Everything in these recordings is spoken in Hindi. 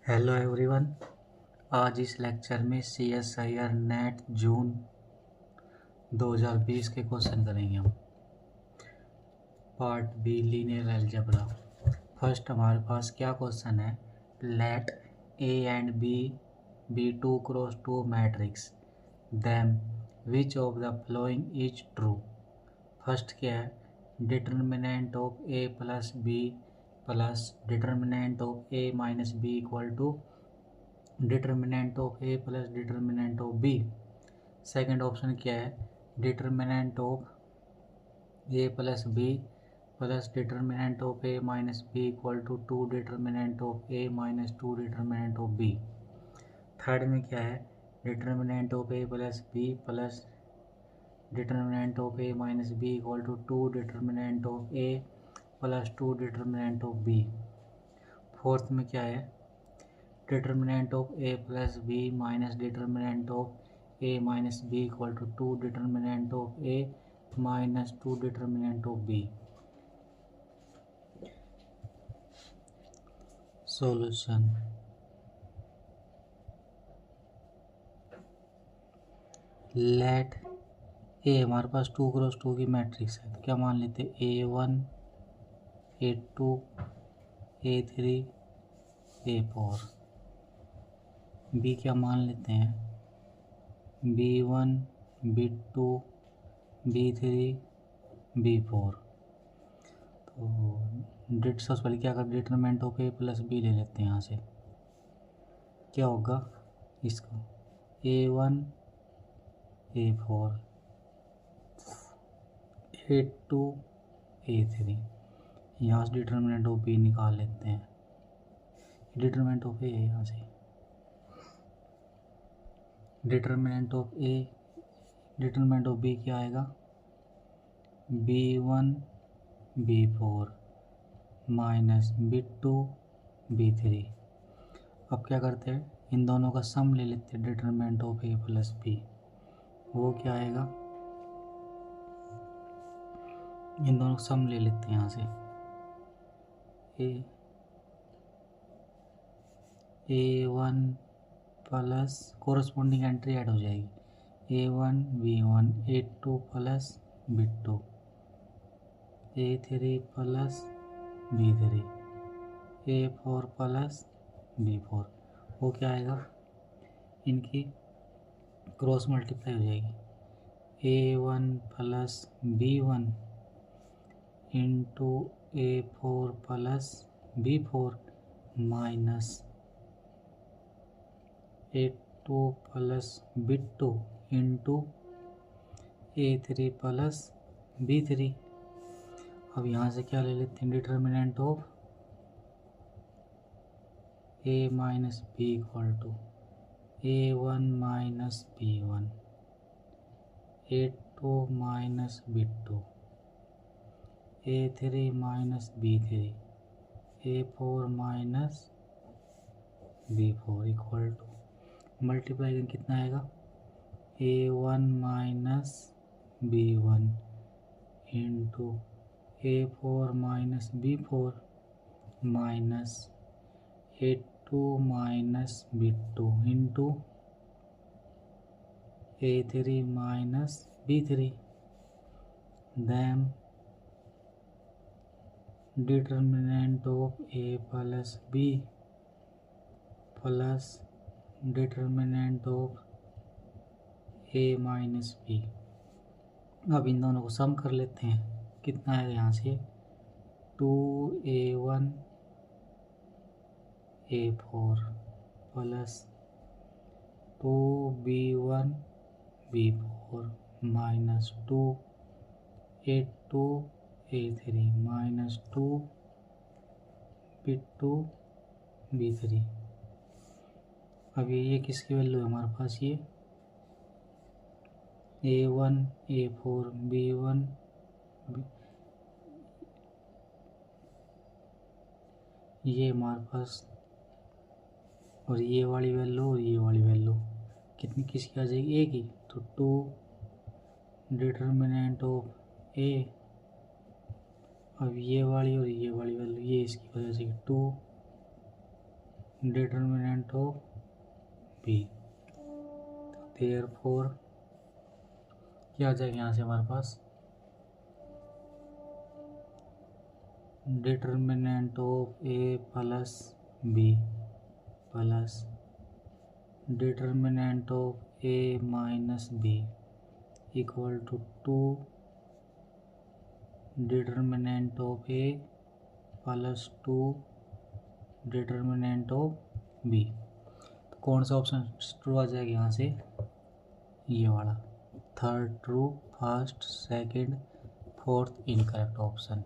Hello everyone. आज इस लेक्चर में CSIR नेट जून 2020 के क्वेश्चन करेंगे हम। Part B linear algebra. First हमारे पास क्या क्वेश्चन है, let A and B be 2x2 matrix them which of the following is true. First क्या है, determinant of A plus B plus determinant of A minus B equal to determinant of A plus determinant of B। Second option क्या है, determinant of A plus B plus determinant of A minus B equal to 2 determinant of A minus 2 determinant of B। Third में क्या है, determinant of A plus B plus determinant of A minus B equal to 2 determinant of A plus 2 determinant of B। Fourth में क्या है, determinant of A plus B minus determinant of A minus B equal to 2 determinant of A minus 2 determinant of B। Solution, let A हमारे पास 2x2 की मैट्रिक्स है, तो क्या मान लेते हैं, A1 A2 A3 A4। B क्या मान लेते हैं, B1 B2 B3 B4। तो सबसे पहले क्या कर, determinant of A plus B ले लेते हैं। यहाँ से क्या होगा, इसको A1 A4 A2 A3, यहाँ से डिटरमिनेंट ऑफ B निकाल लेते हैं। डिटरमिनेंट ऑफ A है, यहाँ से determinant of A, determinant of B क्या आएगा, B1 B4 minus B2 B3। अब क्या करते हैं, इन दोनों का सम ले लेते हैं, determinant of A plus B। वो क्या आएगा, इन दोनों का सम ले लेते हैं। यहाँ से A1 plus corresponding entry add हो जाएगी, A1 B1 A2 plus B2 A3 plus B3 A4 plus B4। वो क्या आएगा, इनकी क्रॉस मल्टीप्लाई हो जाएगी, A1 plus B1 into A4 plus B4 minus A2 plus B2 into A3 plus B3। अब यहाँ से क्या ले लेते हैं, determinant of A minus B equal to A1 minus B1 A2 minus B2 A3 minus B3 A4 minus B4 equal to multiply कितना आएगा, A1 minus B1 into A4 minus B4 minus A2 minus B2 into A3 minus B3। Then determinant of A plus B plus determinant of A minus B। अब इन दोनों को सम कर लेते हैं, कितना आएगा, यहाँ से 2A1 A4 plus 2B1 B4 minus 2A2 A3 minus 2B2 B3। अब ये किसकी वैल्यू है हमारे पास, ये A1 A4 B1 ये हमारे पास, और ये वाली वैल्यू और ये वाली वैल्यू कितनी किसकी आ जाएगी, A की। तो 2 डिटर्मिनेंट ऑफ A, अब ये वाली और ये वाली वैल्यू ये इसकी वजह से 2 डिटर्मिनेंट ऑफ बी। देयरफॉर क्या आ जाएगा यहाँ से हमारे पास, determinant of A plus B plus determinant of A minus B equal to 2 determinant of A plus 2 determinant of B. तो कौन सा ऑप्शन ट्रू आ जाएगा यहाँ से, ये वाला, third true, first, second, fourth incorrect option.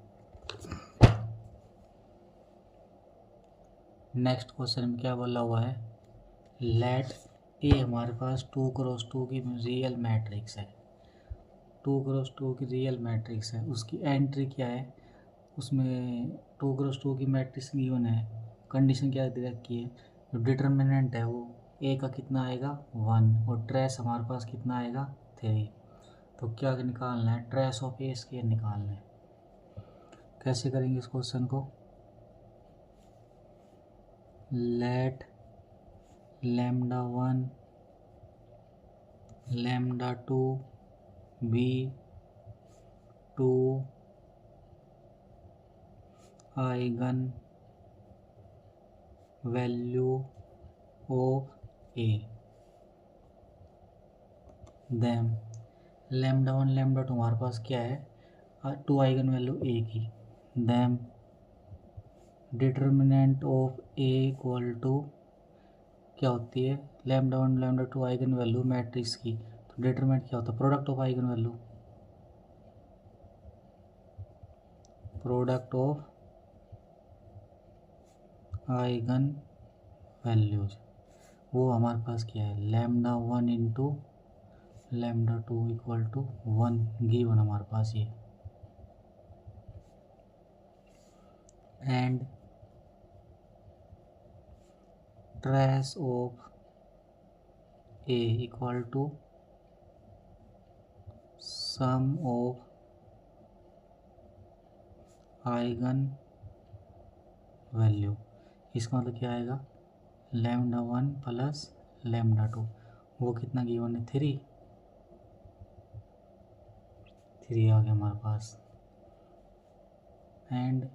Next question में क्या बोला हुआ है, लेट ए हमारे पास 2x2 की रियल मैट्रिक्स है, 2x2 की रियल मैट्रिक्स है, उसकी एंट्री क्या है, उसमें 2x2 की मैट्रिक्स गिवन है, कंडीशन क्या दे रखी है, जो डिटर्मिनेंट है वो ए का कितना आएगा 1 और ट्रेस हमारे पास कितना आएगा 3। तो क्या निकालना है, ट्रेस ऑफ ए स्क्वायर निकालना है। कैसे करेंगे इस क्वेश्चन को, let λ1 λ2 be 2 eigen value of A, then λ1 λ2 हमारे पास क्या है, 2 आइगन वैल्यू ए की, then determinant of A equal to क्या होती है, λ1 λ2 आइगन वैल्यू मैट्रिक्स की, तो डिटरमिनेंट क्या होता है, product of eigen value, product of eigen values, वो हमारे पास क्या है, λ1 इंटू λ2 इक्वल टू 1 गिवन हमारे पास ये, and trace of A equal to sum of eigen value. इसका मतलब क्या आएगा, λ1 प्लस λ2, वो कितना गिवन है 3 आ गया हमारे पास, and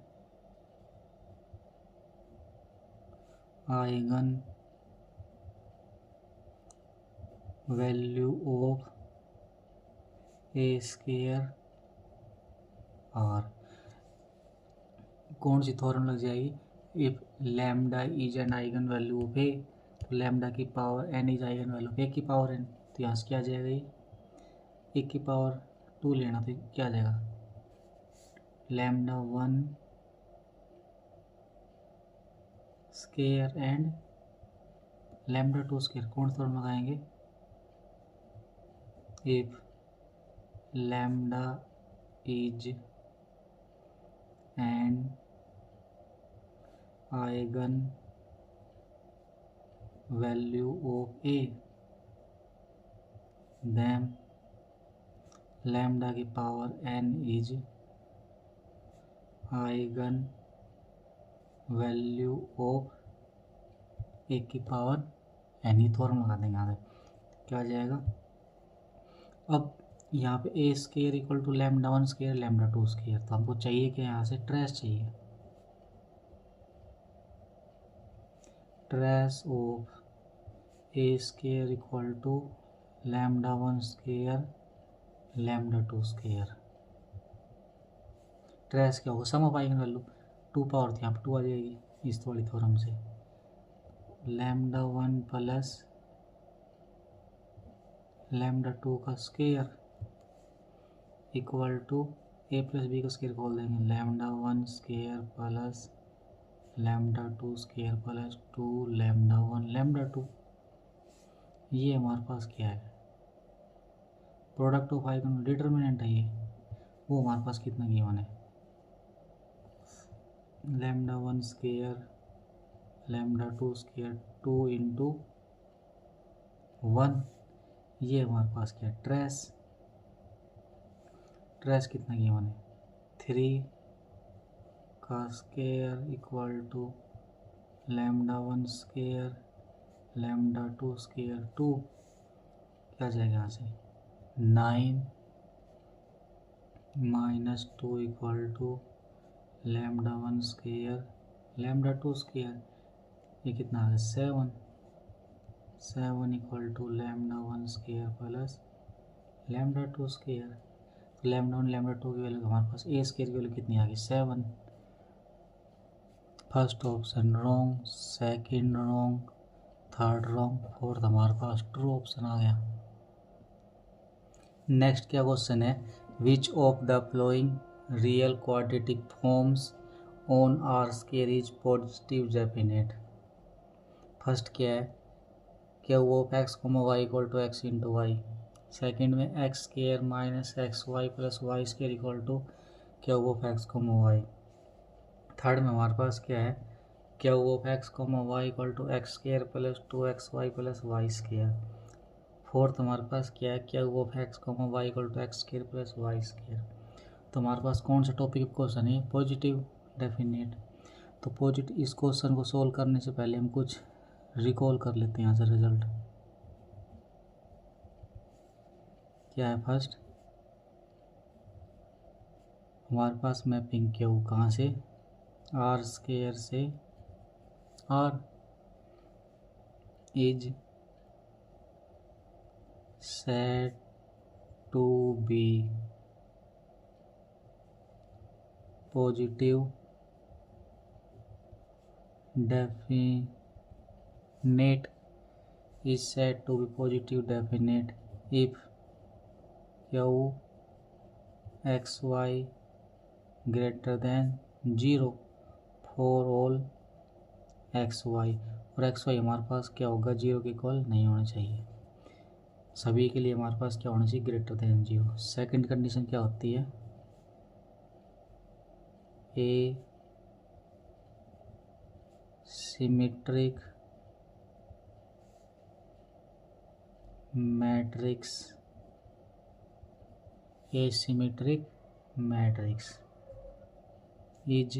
eigen value of A square are. कौन सी थ्योरम लग जाएगी, if lambda is an eigen value of A, तो लैम्डा की power n is eigen value of A की पावर एन, तो यहाँ से क्या आ जाएगा, ये ए की पावर 2 लेना, तो क्या आ जाएगा, λ1 स्क्वायर एंड λ2 स्क्वायर। कौन सा थ्योरम लगाएंगे, if lambda is an eigen value of A, then lambda की power n is eigen value of A की पावर एन, ही थ्योरम लगा देंगे यहाँ पे, क्या आ जाएगा। अब यहाँ पे A square equal to λ1 square λ2 square, तो हमको चाहिए कि यहाँ से ट्रेस चाहिए, trace of A square equal to λ1 square λ2 square. Trace क्या होगा, sum of eigen value, 2 power थी यहाँ पर 2 आ जाएगी इस वाली थ्योरम से, λ1 प्लस λ2 का square equal to A plus B का स्क्वायर खोल देंगे, λ1 स्क्वायर प्लस λ2 स्क्वायर प्लस 2 λ1 λ2। ये हमारे पास क्या है, प्रोडक्ट ऑफ आइगन डिटर्मिनेंट है ये, वो हमारे पास कितना गिवन है, λ1 स्क्वायर λ2 स्क्वायर 2 इंटू 1, ये हमारे पास क्या है, ट्रेस कितना गिवन है 3 का square equal to lambda one square lambda two square two क्या जाएगा यहाँ से 9 minus two equal to lambda one square lambda two square ये कितना आ गया 7 equal to lambda one square plus lambda two square. Lambda one lambda two की वैल्यू हमारे पास ए स्केयर की वैल्यू कितनी आ गई 7। First option wrong, second wrong, third wrong, fourth हमारे पास ट्रू ऑप्शन आ गया। नेक्स्ट क्या क्वेश्चन है, which of the following real quadratic forms on R square is positive definite. First क्या है, क्या वो of x comma y equal to x into y. Second में x square minus x Y plus y square equal to क्या वो of x comma y. Third में हमारे पास क्या है, क्या वो of x comma y equal to x square plus two x Y plus y square. Fourth हमारे पास क्या है, क्या वो of x comma y equal to x square plus y square. तो हमारे पास कौन सा टॉपिक क्वेश्चन है, पॉजिटिव डेफिनेट। तो पॉजिटिव इस क्वेश्चन को सोल्व करने से पहले हम कुछ रिकॉल कर लेते हैं यहाँ से रिजल्ट क्या है। फर्स्ट हमारे पास मैपिंग क्यू कहाँ से, आर स्केयर से R is said to be positive definite is said to be positive definite if q xy greater than 0 for all xy। और xy हमारे पास क्या होगा, 0 के इक्वल नहीं होना चाहिए, सभी के लिए हमारे पास क्या होना चाहिए, ग्रेटर देन 0। सेकंड कंडीशन क्या होती है, a symmetric matrix asymmetric matrix is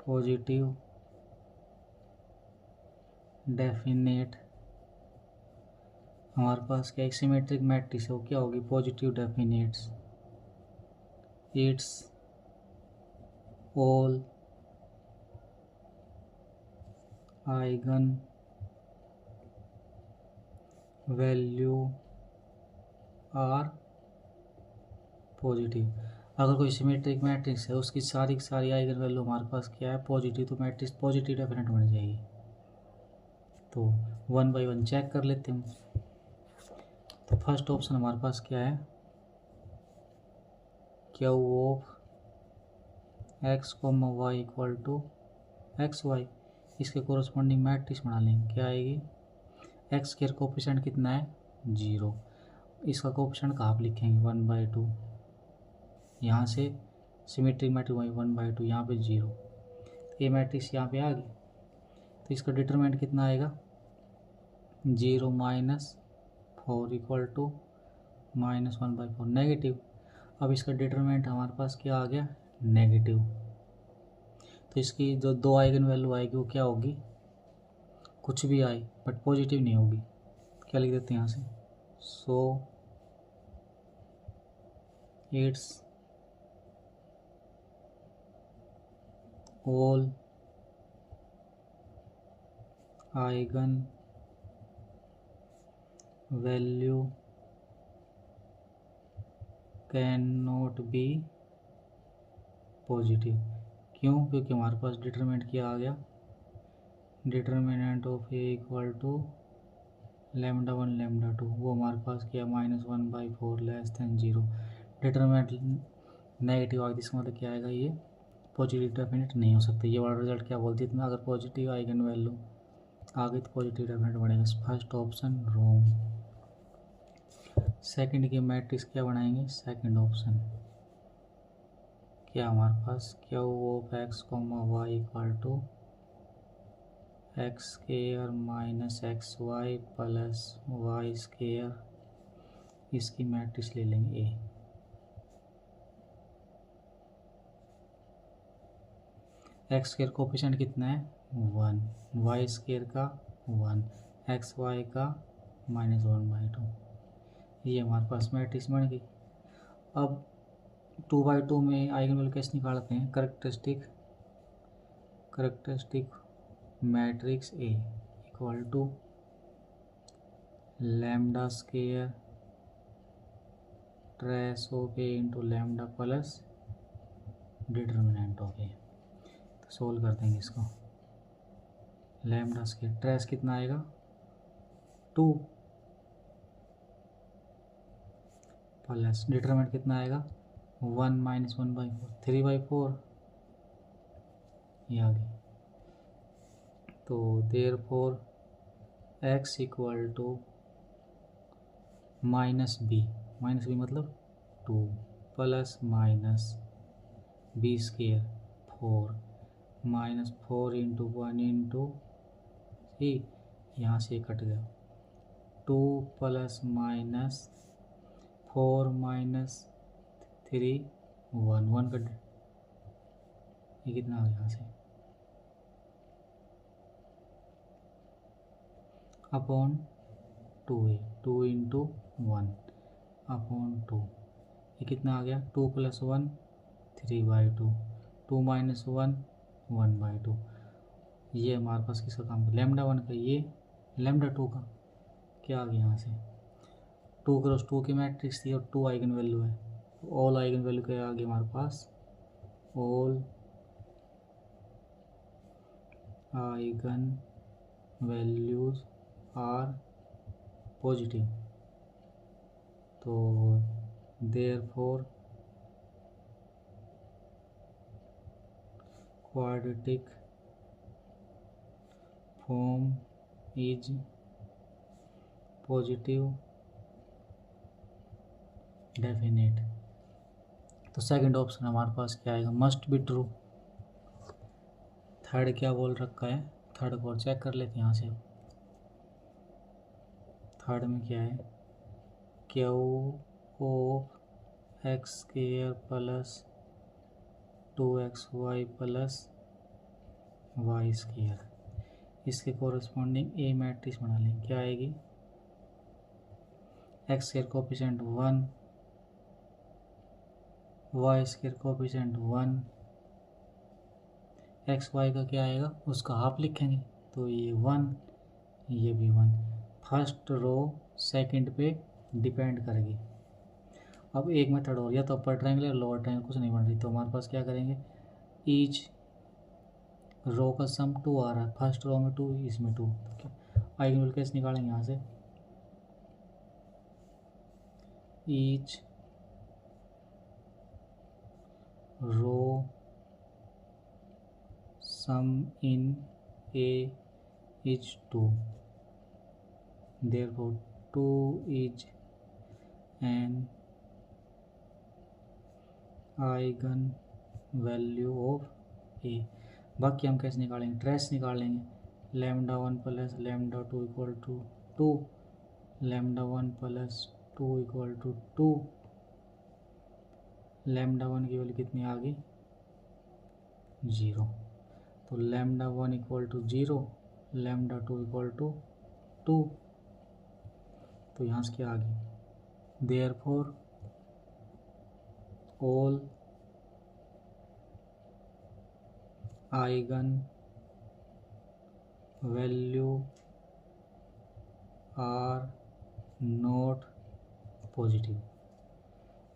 positive definite. हमारे पास क्या एसिमेट्रिक मैट्रिक्स है वो क्या होगी, positive definites it's all eigen value are positive. अगर कोई सिमेट्रिक मैट्रिक्स है उसकी सारी की सारी आइगन वैल्यू हमारे पास क्या है, पॉजिटिव, तो मैट्रिक्स पॉजिटिव डेफिनेट बन जाएगी। तो 1 बाई 1 चेक कर लेते हैं। तो फर्स्ट ऑप्शन हमारे पास क्या है, Q of x comma y equal to x y, इसके कोरस्पॉन्डिंग मैट्रिक्स बना लेंगे, क्या आएगी, एक्स के कोफिशिएंट कितना है 0, इसका कोफिशिएंट कहाँ पर लिखेंगे 1/2, यहाँ से सिमेट्रिक मैट्रिक्स वही 1/2, यहाँ पे 0, ये मैट्रिक्स यहाँ पे आ गई। तो इसका डिटरमिनेंट कितना आएगा 0 minus 4 equal to minus 1/4 negative. अब इसका डिटरमिनेंट हमारे पास क्या आ गया, नेगेटिव। तो इसकी जो दो आइगन वैल्यू आएगी वो क्या होगी, कुछ भी आई बट पॉजिटिव नहीं होगी। क्या लिख देते हैं यहाँ से, so it's all eigen value can not be positive. क्यों, क्योंकि हमारे पास डिटरमिनेंट क्या आ गया, determinant of A equal to lambda 1 lambda 2, वो हमारे पास क्या -1/4 लेस देन 0। डिटरमिनेंट नेगेटिव आ गई, इसका मतलब क्या आएगा, ये पॉजिटिव डेफिनेट नहीं हो सकता। ये वाला रिजल्ट क्या बोलती है, अगर पॉजिटिव आइगन वैल्यू आ गई तो पॉजिटिव डेफिनेट बनेगा। First option wrong. सेकंड की मैट्रिक्स क्या बनाएंगे, सेकंड ऑप्शन क्या हमारे पास, Q of x comma y equal to x square minus x Y plus y square, इसकी मैट्रिक्स ले लेंगे एक्स स्क्वायर कोफिशिएंट कितना है 1, वाई स्क्वायर का 1, एक्स वाई का -1/2। ये हमारे पास मैट्रिक्स बन गई। अब 2/2 में आइगन वैल्यू कैसे निकालते हैं, characteristic matrix A equal to lambda square trace of A into lambda plus determinant of A. तो सोल्व कर देंगे इसको। लैम्डा स्क्वायर ट्रेस कितना आएगा 2 प्लस डिटरमिनेंट कितना आएगा 1 - 1/4 3/4 ये आ गई। तो therefore x equal to -b मतलब 2 plus minus b square 4 -4 into 1 into C, यहाँ से कट गया 2 प्लस माइनस 4 माइनस 3 1 कट, ये कितना आ गया यहाँ से अपॉन 2a 2 इंटू 1 अपॉन 2, ये कितना आ गया 2 + 1 3/2 2 - 1 1/2। ये हमारे पास किसका काम है लैम्डा 1 का, ये लैम्डा 2 का क्या आ गया यहाँ से 2 × 2 की मैट्रिक्स थी और 2 आइगन वैल्यू है। ऑल आइगन वैल्यू क्या आ गया हमारे पास, all eigen values are positive. तो therefore quadratic form is positive definite. तो सेकंड ऑप्शन हमारे पास क्या आएगा, मस्ट बी ट्रू। थर्ड क्या बोल रखा है, थर्ड को चेक कर लेते हैं यहाँ से। थर्ड में क्या है, Q of x square plus 2xy plus Y square, इसके कोरस्पॉन्डिंग ए मैट्रिक्स बना लें। क्या आएगी, x square coefficient 1, y square coefficient 1, x y का क्या आएगा उसका हाफ लिखेंगे, तो ये 1 ये भी 1। फर्स्ट रो सेकंड पे डिपेंड करेगी। अब एक मेथड और, या तो अपर ट्रायंगल या लोअर ट्रायंगल, कुछ नहीं बन रही, तो हमारे पास क्या करेंगे, ईच रो का सम 2 आ रहा है, फर्स्ट रो में 2 इसमें 2, आइगन वैल्यू कैसे निकालेंगे यहाँ से, each row sum in A is 2, therefore 2 is an eigen value of A. बाकी हम कैसे निकालेंगे, ट्रेस निकालेंगे, lambda 1 plus lambda 2 equal to 2, lambda 1 plus 2 equal to 2, lambda 1 की वैल्यू कितनी आ गई 0, तो lambda 1 equal to 0, lambda 2 equal to 2, तो यहाँ से क्या आ गई, therefore all eigen value are not positive.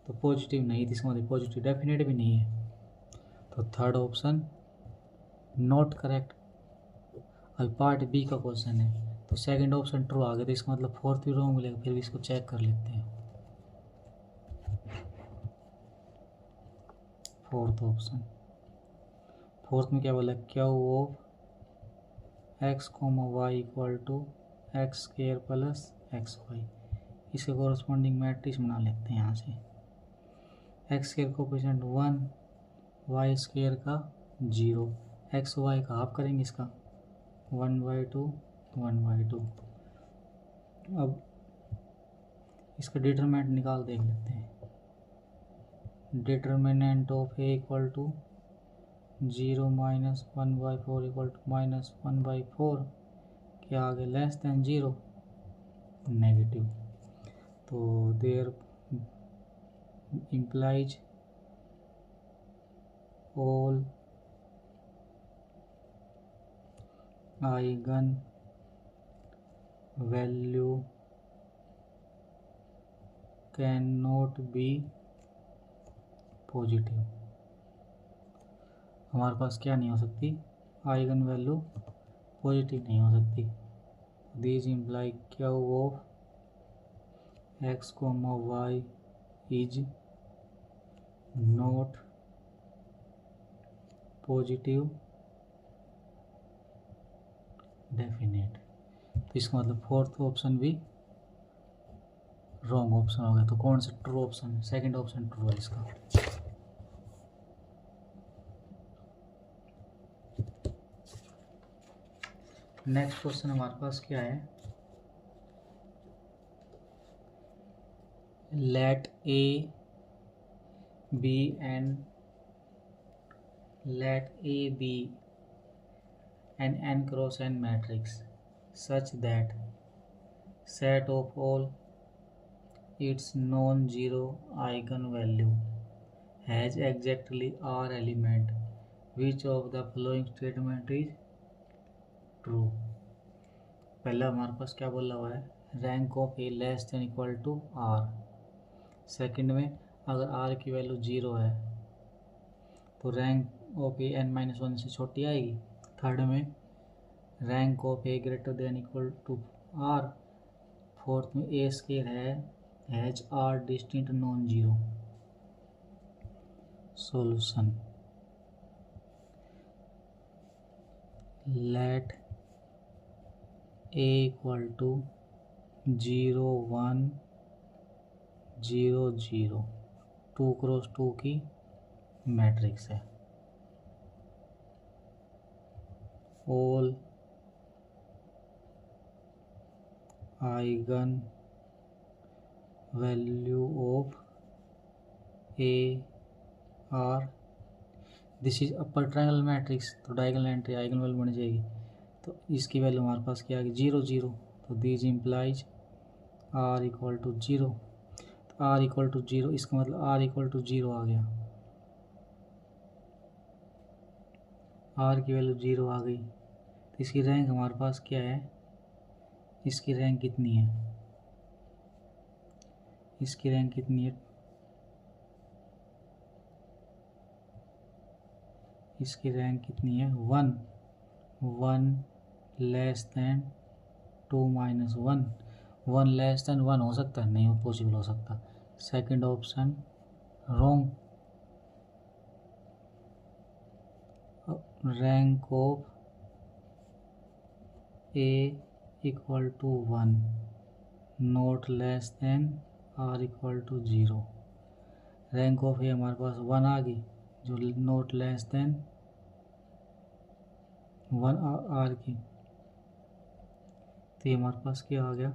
तो पॉजिटिव नहीं थी, इसका मतलब पॉजिटिव डेफिनेट भी नहीं है, तो थर्ड ऑप्शन नॉट करेक्ट। अब पार्ट बी का क्वेश्चन है, तो सेकंड ऑप्शन ट्रू आ गया, तो इसका मतलब फोर्थ भी रॉन्ग मिलेगा, फिर भी इसको चेक कर लेते हैं। फोर्थ ऑप्शन, फोर्थ में क्या बोला, Q of x comma y equal to x square plus x y, इसके कोरस्पॉन्डिंग मैट्रिक्स बना लेते हैं यहाँ से, x square coefficient 1, y square का 0, एक्स वाई का हाफ करेंगे इसका 1/2 1/2। अब इसका डिटरमिनेंट निकाल देख लेते हैं, determinant of A equal to 0 minus 1/4 equal to -1/4, क्या आ गया लेस देन 0, नेगेटिव। तो there implies all eigen value cannot be positive. हमारे पास क्या नहीं हो सकती, आइगन वैल्यू पॉजिटिव नहीं हो सकती। This imply Q of x, y is not positive definite. तो इसका मतलब फोर्थ ऑप्शन भी रॉन्ग ऑप्शन हो गया। तो कौन सा true option, second option true है इसका। नेक्स्ट क्वेश्चन हमारे पास क्या है, let A be an n cross n matrix such that set of all its non-zero eigenvalue has exactly r element, which of the following statement is true। पहला हमारे पास क्या बोला हुआ है, rank of A less than equal to R. Second में अगर आर की वैल्यू 0 है तो रैंक ऑफ ए n-1 से छोटी आएगी। थर्ड में rank of A greater than equal to R. Fourth में ए स्केयर है has R distinct non zero. Solution, let A equal to 0 1 0 0 2 cross 2 की मैट्रिक्स है। All eigen value of A are, this is upper triangle matrix, तो डायगोनल एंट्री आइगन वैल्यू बन जाएगी। तो इसकी वैल्यू हमारे पास क्या आ गई 0 0। तो this implies R equal to 0। तो आर इक्वल टू 0, इसका मतलब आर इक्वल टू 0 आ गया। आर की वैल्यू 0 आ गई। तो इसकी रैंक हमारे पास क्या है, इसकी रैंक कितनी है, इसकी रैंक कितनी है, इसकी रैंक कितनी है 1 1 less than 2 minus 1। 1 less than 1 हो सकता है, नहीं पॉसिबल हो सकता। Second option wrong. Rank of A equal to 1 not less than or equal to 0। Rank of A हमारे पास 1 आ गई, जो नॉट लेस देन 1 आर की। तो ये हमारे पास क्या आ गया,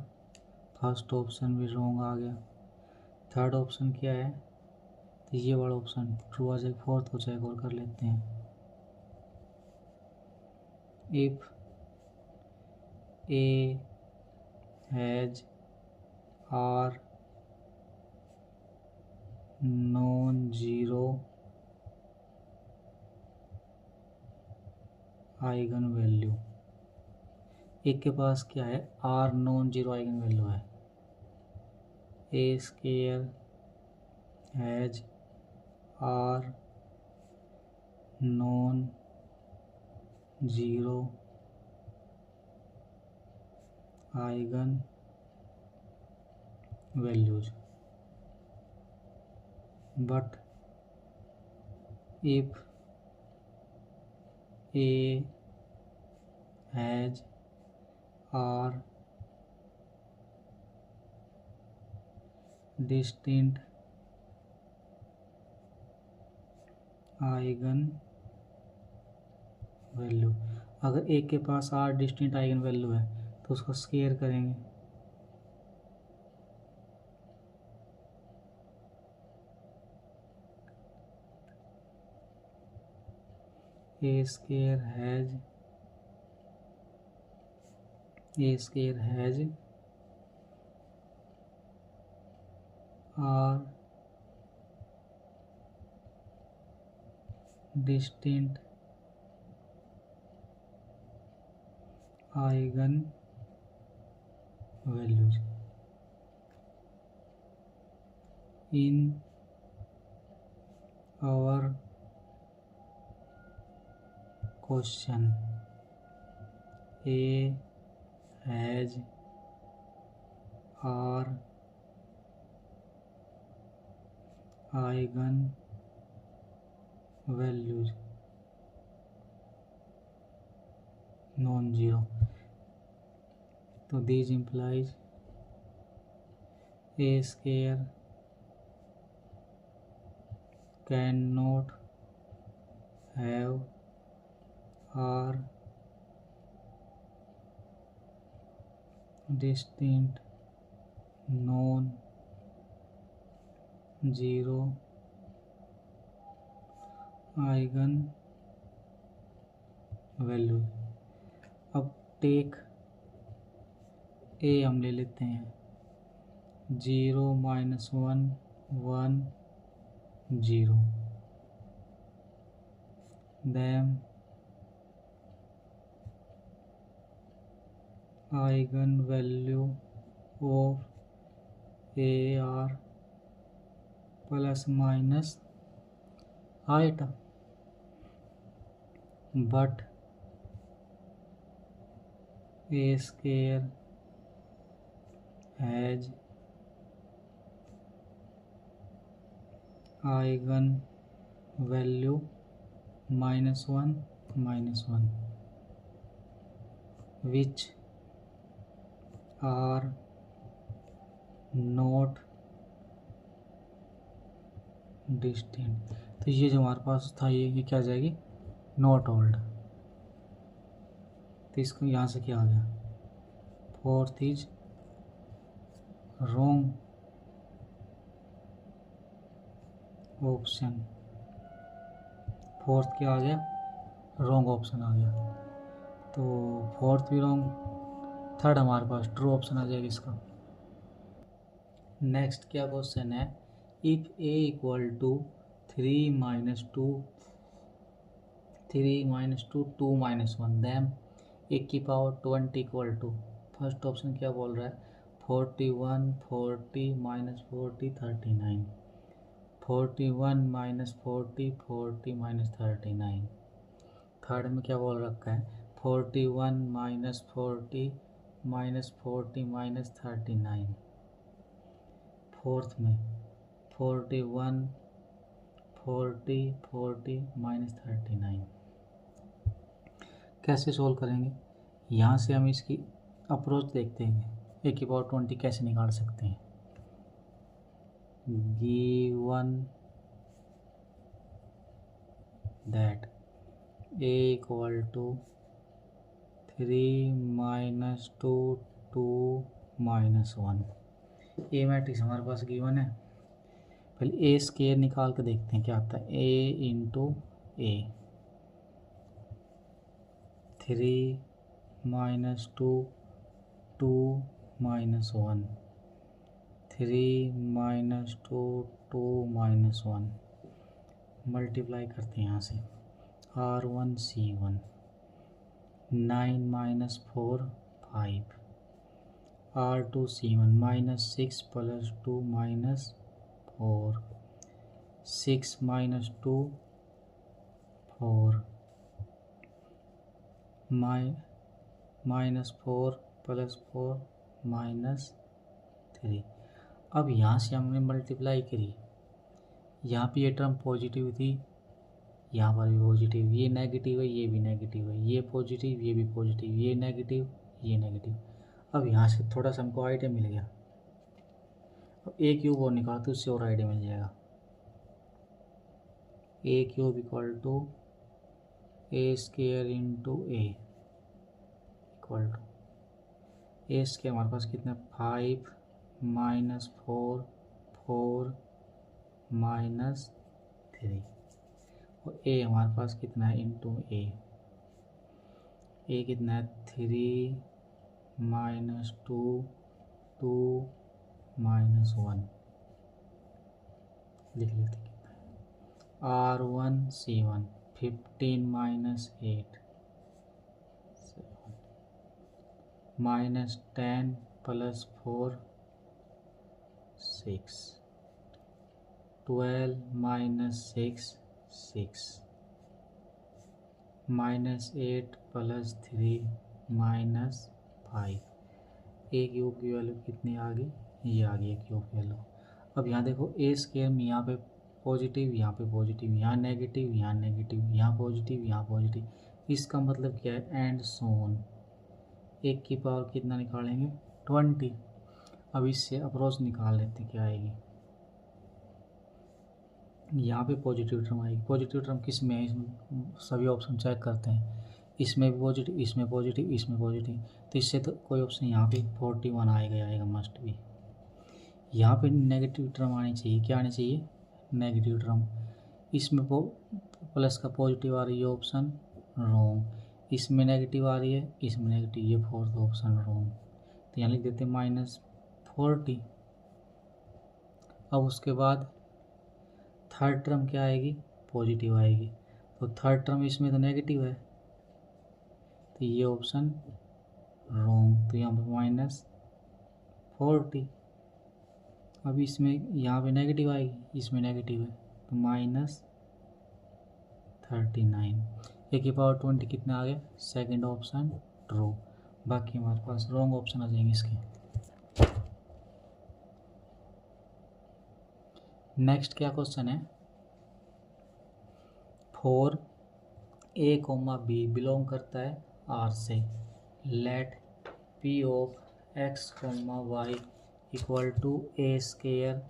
फर्स्ट ऑप्शन भी रॉन्ग आ गया। थर्ड ऑप्शन क्या है, तो ये वाला ऑप्शन ट्रू आ जाएगा। फोर्थ को चेक और कर लेते हैं। If A has R non zero eigen value, एक के पास क्या है R non zero eigen value है। A square has R non zero eigen values, but if A has R distinct eigen value, अगर एक के पास आर डिस्टिंक्ट आइगन वैल्यू है तो उसको स्केयर करेंगे। A square has R distinct eigen values in our question. A has R eigen values non-zero. So these implies A square cannot have R distinct non-zero eigen value. अब टेक ए हम ले लेते हैं 0 -1 1 0. Then eigen value of A are plus minus 8, but A square has eigen value -1 which are not distinct. तो ये जो हमारे पास था ये क्या आ जाएगी, नॉट ओल्ड. तो इसको यहाँ से क्या आ गया, fourth is wrong option. Fourth क्या आ गया, रॉन्ग ऑप्शन आ गया. तो फोर्थ भी रॉन्ग, थर्ड हमारे पास ट्रू ऑप्शन आ जाएगा इसका. नेक्स्ट क्या क्वेश्चन है, if A equal to 3 - 2 2 - 1 then A की power 20 equal to. First option क्या बोल रहा है, 41 40 - 40 39. 41 - 40 40 - 39. थर्ड में क्या बोल रखा है, 41 - 40 -40 - 39. फोर्थ में 41 40 40 - 39. कैसे सोल्व करेंगे, यहाँ से हम इसकी अप्रोच देखते हैं, ए की पावर 20 कैसे निकाल सकते हैं. Given that A equal to 3 - 2 2 - 1. A matrix हमारे पास गिवन है. पहले ए स्केयर निकाल के देखते हैं क्या आता है, ए इंटू ए 3 - 2 2 - 1 3 - 2 2 - 1. मल्टीप्लाई करते हैं यहाँ से, R1 C1 9 - 4 5. R2 C1 -6 + 2 -4 6 - 2 4 -4 + 4 -3. अब यहाँ से हमने मल्टीप्लाई करी, यहाँ पे ये टर्म पॉजिटिव थी, यहाँ पर भी पॉजिटिव, ये नेगेटिव है, ये भी नेगेटिव है, ये पॉजिटिव, ये भी पॉजिटिव, ये नेगेटिव, ये नेगेटिव. अब यहाँ से थोड़ा सा हमको आइडिया मिल गया. अब ए क्यूब और निकालते उससे और आइडिया मिल जाएगा. A cube equal to A square into A equal to A square हमारे पास कितना 5 -4 4 -3. और ए हमारे पास कितना है इंटू ए कितना है 3 माइनस 2 2 माइनस 1 लिख लेते कितना है R1C1 15 minus 8 7 minus 10 plus 4 6 12 minus 6 6 minus 8 plus 3 minus 5 ए क्यूब की वैल्यू कितनी आ गई, ये आ गई क्यूब की वैल्यू। अब यहाँ देखो ए स्क्वायर में यहाँ पे पॉजिटिव, यहाँ पे पॉजिटिव, यहाँ नेगेटिव, यहाँ नेगेटिव, यहाँ पॉजिटिव, यहाँ पॉजिटिव, इसका मतलब क्या है एंड सोन। एक की पावर कितना निकालेंगे 20। अब इससे अप्रोच निकाल लेते हैं क्या आएगी, यहाँ पे पॉजिटिव टर्म आएगी। पॉजिटिव टर्म किस में है, इसमें सभी ऑप्शन चेक करते हैं, इसमें भी पॉजिटिव, इसमें पॉजिटिव, इसमें पॉजिटिव, तो इससे तो कोई ऑप्शन यहाँ पे 41 आएगा मस्ट भी। यहाँ पे नेगेटिव टर्म आनी चाहिए, क्या आनी चाहिए नेगेटिव टर्म। इसमें प्लस का पॉजिटिव आ रही है ऑप्शन रॉन्ग, इसमें नेगेटिव आ रही है, इसमें नेगेटिव, ये फोर्थ ऑप्शन रॉन्ग। तो यहाँ लिख देते हैं -40। अब उसके बाद थर्ड टर्म क्या आएगी पॉजिटिव आएगी, तो थर्ड टर्म इसमें तो नेगेटिव है, तो ये ऑप्शन रॉन्ग। तो यहाँ पे -40। अब इसमें यहाँ पे नेगेटिव आएगी, इसमें नेगेटिव है, तो -39। ए की पावर 20 कितना आ गया, सेकंड ऑप्शन ट्रू। बाकी हमारे पास रॉन्ग ऑप्शन आ जाएंगे इसके। नेक्स्ट क्या क्वेश्चन है, for A comma B belong करता है आर से, let P of x comma y equal to A square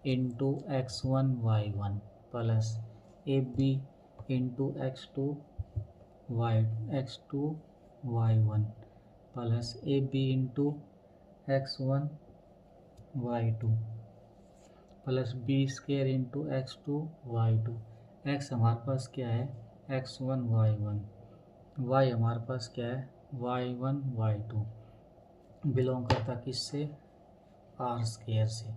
into x1 y1 plus A B into x2 y1 plus A B into x1 y2 plus B square into x2 y2। x हमारे पास क्या है x1 y1, y हमारे पास क्या है y1 y2, बिलोंग करता किससे आर स्केयर से।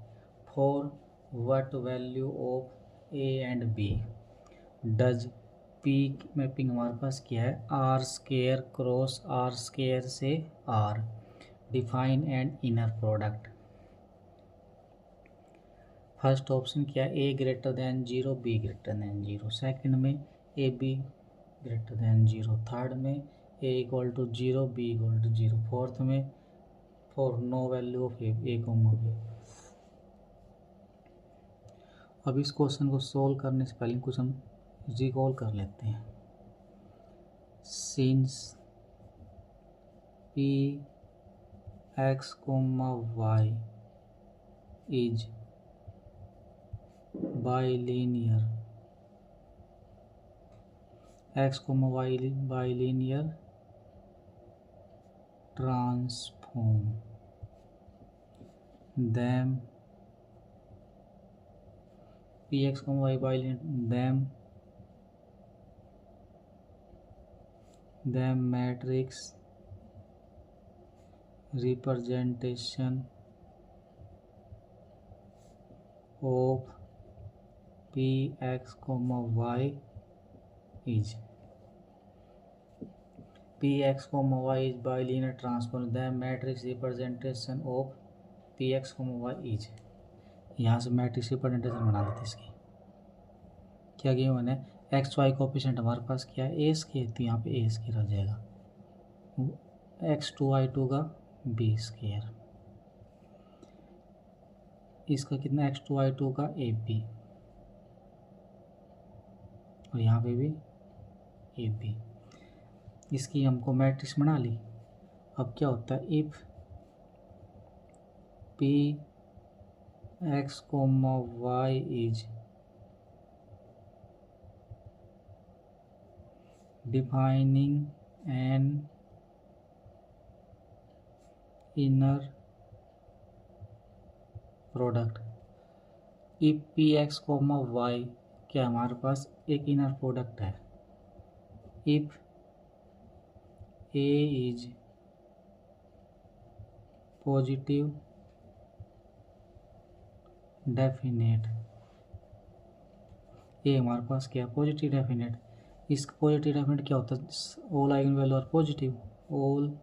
For what value of A and B does P mapping हमारे पास क्या है R square cross R square से R, define and inner product. First option क्या है A greater than 0 B greater than 0, second में A B greater than 0, third में A equal to 0 B equal to 0, fourth में for no value of A comma B. अब इस क्वेश्चन को सोल्व करने से पहले कुछ हम रिकॉल कर लेते हैं। Since P x comma y is bilinear, x comma y bilinear transform, them px, y bilingual, them matrix representation of px, y is px, y is bilinear transform, the matrix representation of px, y is। यहाँ से मैट्रिक्स रिप्रेजेंटेशन बना देते इसकी। क्या गिवन है एक्स वाई कोफिशिएंट हमारे पास क्या है ए स्केयर, तो यहाँ पे ए स्केयर आ जाएगा, x2 y2 का बी स्केयर, इसका कितना x2 y2 का ए बी, और यहाँ पे भी ए बी। इसकी हमको मैट्रिक्स बना ली। अब क्या होता है if P x comma y is defining an inner product, if P x comma y क्या हमारे पास एक इनर प्रोडक्ट है। If A is positive definite, A हमारे पास क्या है, पॉजिटिव डेफिनेट। इसका पॉजिटिव डेफिनेट क्या होता है, all eigen value are positive, all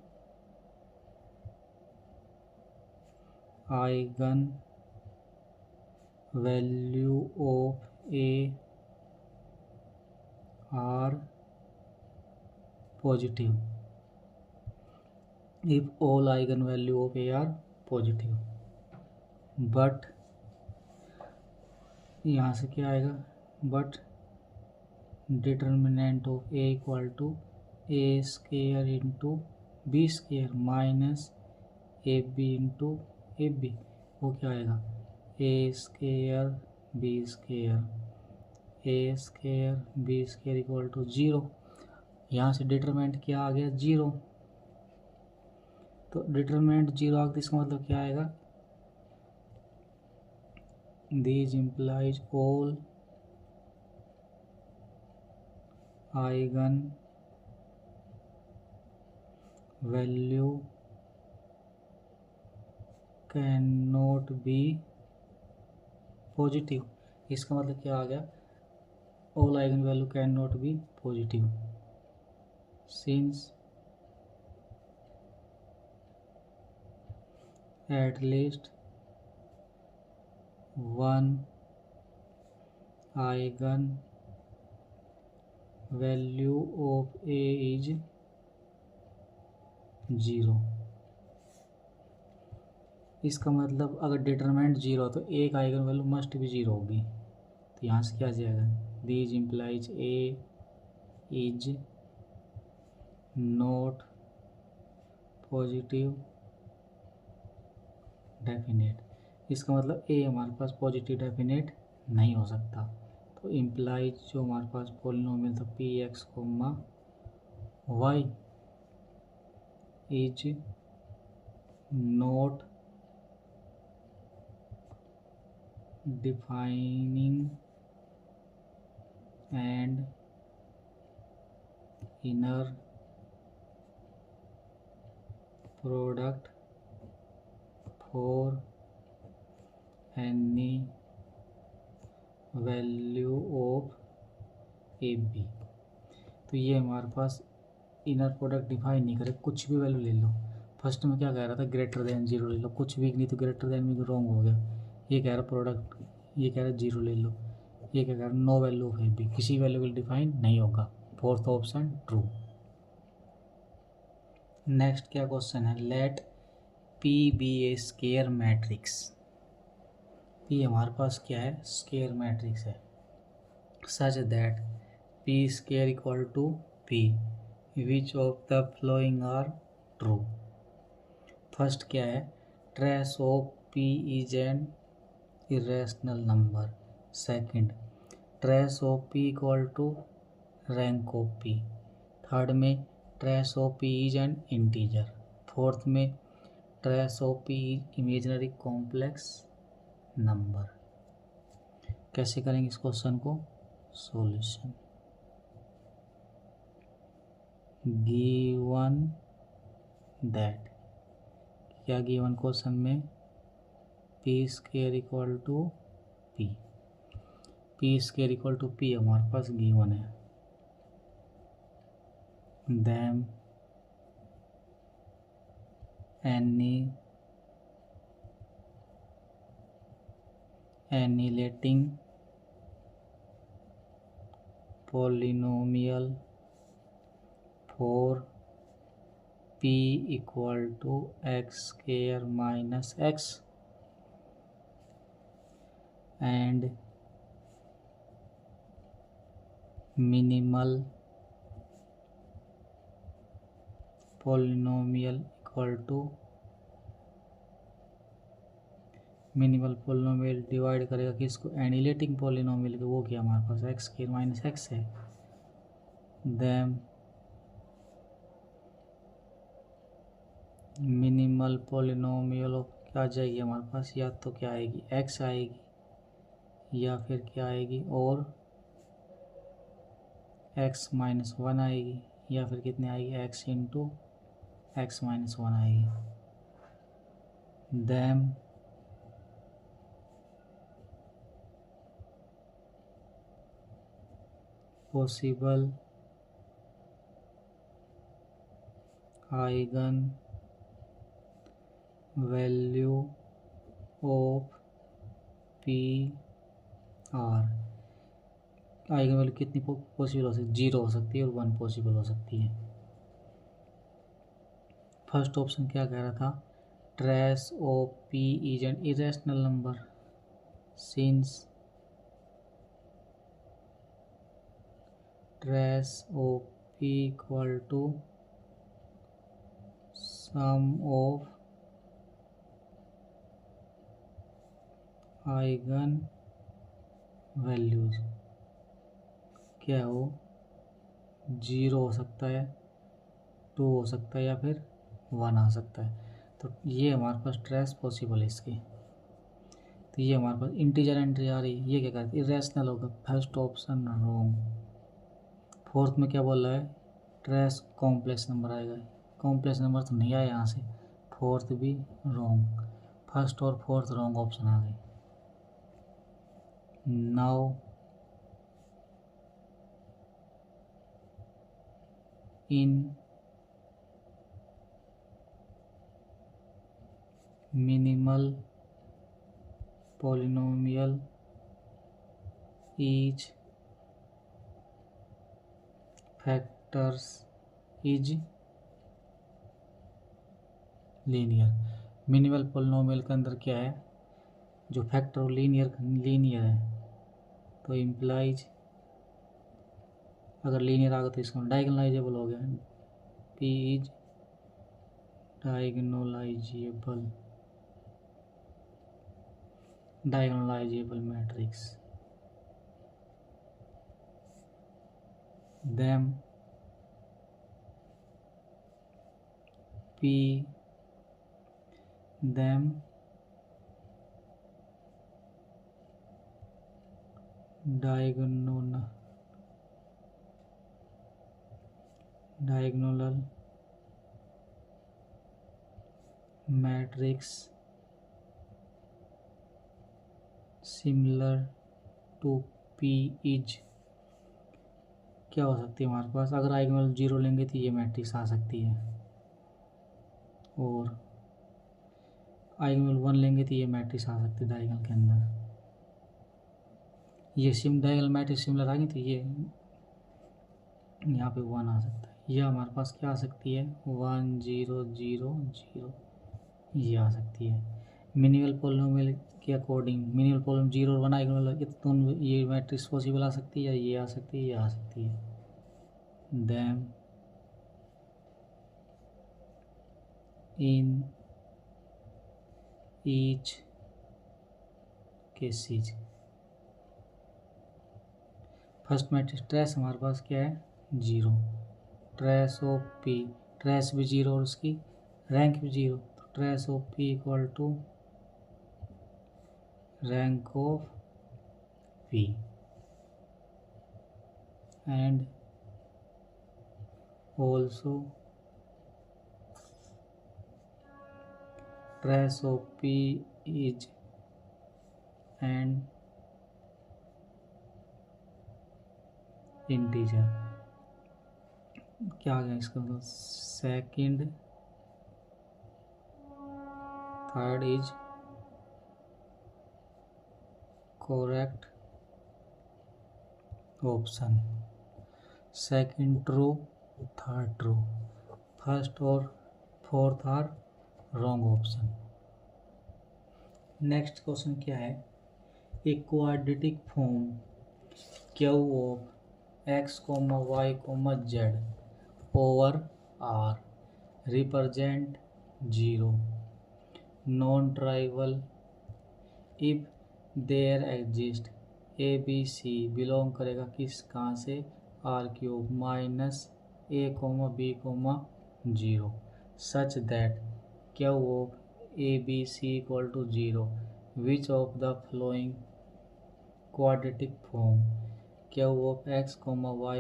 eigen value of A are positive, if all eigen value of A are positive. But यहाँ से क्या आएगा, but determinant of A equal to A square into B square minus A B into A B, वो क्या आएगा, A square B square, A square B square equal to 0। यहाँ से डिटरमिनेंट क्या आ गया, 0। तो डिटरमिनेंट 0 आ गया, इसका मतलब क्या आएगा, this implies all eigen value can not be positive. इसका मतलब क्या आ गया, all eigen value can not be positive since at least one eigen value of A is 0। इसका मतलब अगर डिटरमिनेंट 0 तो एक आइगन वैल्यू मस्ट भी 0 होगी। तो यहाँ से क्या जाएगा, this implies A is not positive definite. इसका मतलब ए हमारे पास पॉजिटिव डेफिनेट नहीं हो सकता। तो इम्प्लाइज जो हमारे पास पॉलिनोमियल था P x comma y is not defining and inner product for any value of A B. तो ये हमारे पास इनर प्रोडक्ट डिफाइन नहीं करे, कुछ भी वैल्यू ले लो। फर्स्ट में क्या कह रहा था, ग्रेटर देन 0 ले लो, कुछ भी नहीं तो ग्रेटर देन भी रॉन्ग हो गया। ये कह रहा प्रोडक्ट, ये कह रहा 0 ले लो, ये क्या कह रहा no value of A B, किसी वैल्यू विल डिफाइन नहीं होगा। Fourth option true. नेक्स्ट क्या क्वेश्चन है, let P be a square matrix. P हमारे पास क्या है, स्केयर मैट्रिक्स है, such that P square equal to P, which of the following are true. First क्या है, trace of P is an irrational number. Second, trace of P equal to rank of P. Third में trace of P is an integer. Fourth में trace of P is imaginary complex number. कैसे करेंगे इस क्वेश्चन को, सॉल्यूशन गिवन दैट, क्या गिवन क्वेश्चन में, P square equal to P, P square equal to P हमारे पास गिवन है। Then annihilating polynomial for p equal to x square minus x and minimal polynomial equal to minimal polynomial divide करेगा कि इसको एनिलेटिंग पोलिनोमियल को, वो क्या हमारे पास एक्स स्क्वायर माइनस एक्स है। देन मिनिमल पोलिनोमियल क्या आ जाएगी हमारे पास, या तो क्या आएगी एक्स आएगी या फिर क्या आएगी और एक्स माइनस वन आएगी, या फिर कितने आएगी, x into x minus one आएगी। Then possible eigen value of P are. Eigen value कितनी पॉसिबल हो सकती है, 0 हो सकती है और 1 पॉसिबल हो सकती है। फर्स्ट ऑप्शन क्या कह रहा था, trace of P is an irrational number since trace of P equal to sum of eigen values. क्या हो, 0 हो सकता है, 2 हो सकता है, या फिर 1 आ सकता है। तो ये हमारे पास ट्रेस पॉसिबल है इसकी। तो ये हमारे पास इंटीजर एंट्री आ रही है, ये क्या कहते हैं, इरेशनल होगा। First option wrong. फोर्थ में क्या बोल रहा है, ट्रेस कॉम्प्लेक्स नंबर आएगा। कॉम्प्लेक्स नंबर तो नहीं आया यहाँ से, फोर्थ भी रॉन्ग। फर्स्ट और फोर्थ रॉन्ग ऑप्शन आ गए। Now in minimal polynomial each factors is linear। Minimal polynomial के अंदर क्या है, जो फैक्टर लीनियर है, तो इम्प्लाइज, अगर लीनियर आ गया तो इसका डायगोनलाइजेबल हो गया। P is diagonalisable matrix. Them P them diagonal matrix similar to P is। क्या हो सकती है हमारे पास, अगर आइगन 0 लेंगे तो ये मैट्रिक्स आ सकती है, और आइगन 1 लेंगे तो ये मैट्रिक्स आ सकती है डायगोनल के अंदर। ये डायगोनल मैट्रिक्स सिमिलर आ गई तो ये यहाँ पे 1 आ सकता है। ये हमारे पास क्या आ सकती है, 1 0 0 0, ये आ सकती है। मिनिमल पोलिनोमियल के अकॉर्डिंग मिनिमल पोलिनोमियल 0 और 1 आइगन दोनों, ये मैट्रिक्स पॉसिबल आ सकती है, या ये आ सकती है, ये आ सकती है। Then in each cases, first matrix trace हमारे पास क्या है, 0। ट्रेस ऑफ पी, ट्रेस भी 0 और उसकी रैंक भी 0, तो trace of P equal to rank of P, and also trace of P is and integer. क्या आ गया इसका मतलब, second third is correct option. Second true, third true, first और fourth are wrong option. Next question क्या है, एक quadratic form Q of x, y, z over R represent 0 non trivial if there exist a B c belong करेगा किस, कहाँ से, R³ minus a, b, 0 such that Q of A B C equal to 0 which of the following quadratic form. Q of x, y,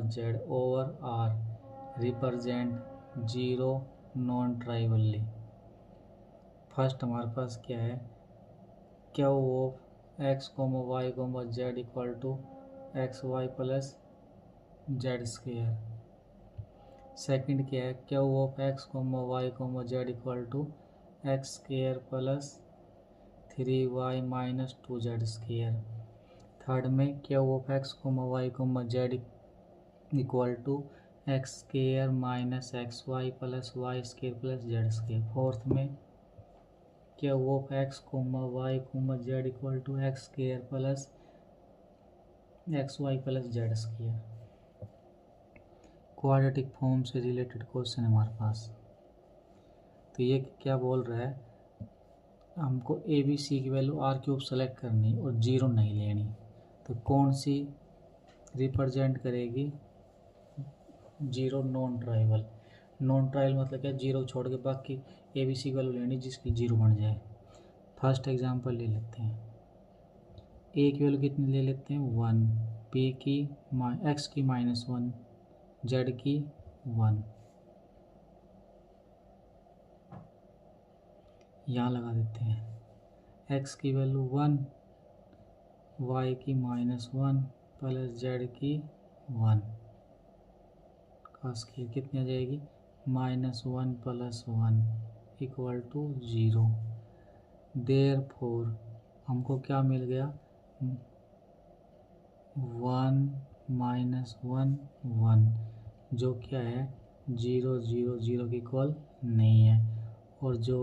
z over R represent zero non-trivially। First हमारे पास क्या है, Q of x, y, z equal to x Y plus z square. Second क्या है, Q of x, y, z equal to x square plus 3y minus 2z square. Third में Q of x, y, z equal to x square minus x Y plus y square plus z square. Fourth में Q of x, y, z equal to x square plus x Y plus z square. Quadratic form से रिलेटेड क्वेश्चन है हमारे पास। तो ये क्या बोल रहा है, हमको ए बी सी की वैल्यू आर क्यूब सेलेक्ट करनी और जीरो नहीं लेनी, तो कौन सी रिप्रेजेंट करेगी zero non trivial. Non trivial मतलब क्या, जीरो छोड़ के बाकी ए बी सी की वैल्यू लेनी जिसकी जीरो बन जाए। फर्स्ट एग्जांपल ले लेते हैं, ए की वैल्यू कितनी ले लेते हैं 1, पी की एक्स की -1, जेड की 1। यहाँ लगा देते हैं x की वैल्यू 1, y की -1 प्लस जेड की 1 खास की कितनी आ जाएगी -1 प्लस 1 इक्वल टू 0। देयरफॉर हमको क्या मिल गया 1 -1 1, जो क्या है 0 0 0 के इक्वल नहीं है। और जो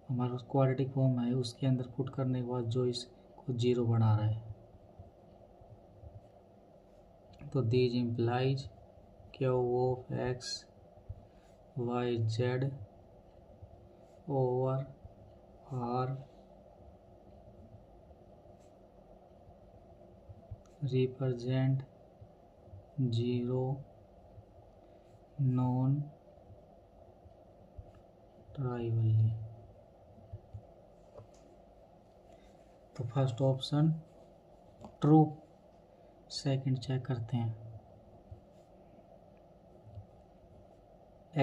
हमारा क्वाड्रेटिक फॉर्म है उसके अंदर पुट करने के बाद जो इसको जीरो बना रहा है, तो this implies Q of x, y, z over R represent zero non trivially. तो first option true. Second check करते हैं,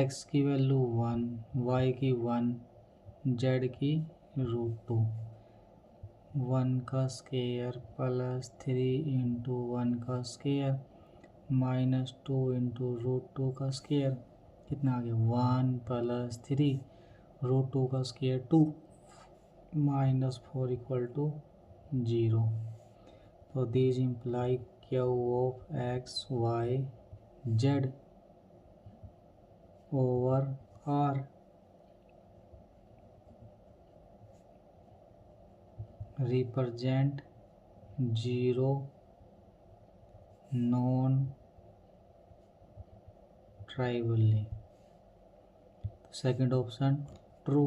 x की वैल्यू 1, y की 1, z की √2, 1 का स्क्वायर प्लस 3 इंटू 1 का स्क्वायर माइनस 2 इंटू √2 का स्क्वायर कितना आ गया 1 प्लस 3 √2 का स्क्वायर 2 -4 इक्वल टू 0। तो this imply Q of x, y, z over R represent zero non trivially. Second option true.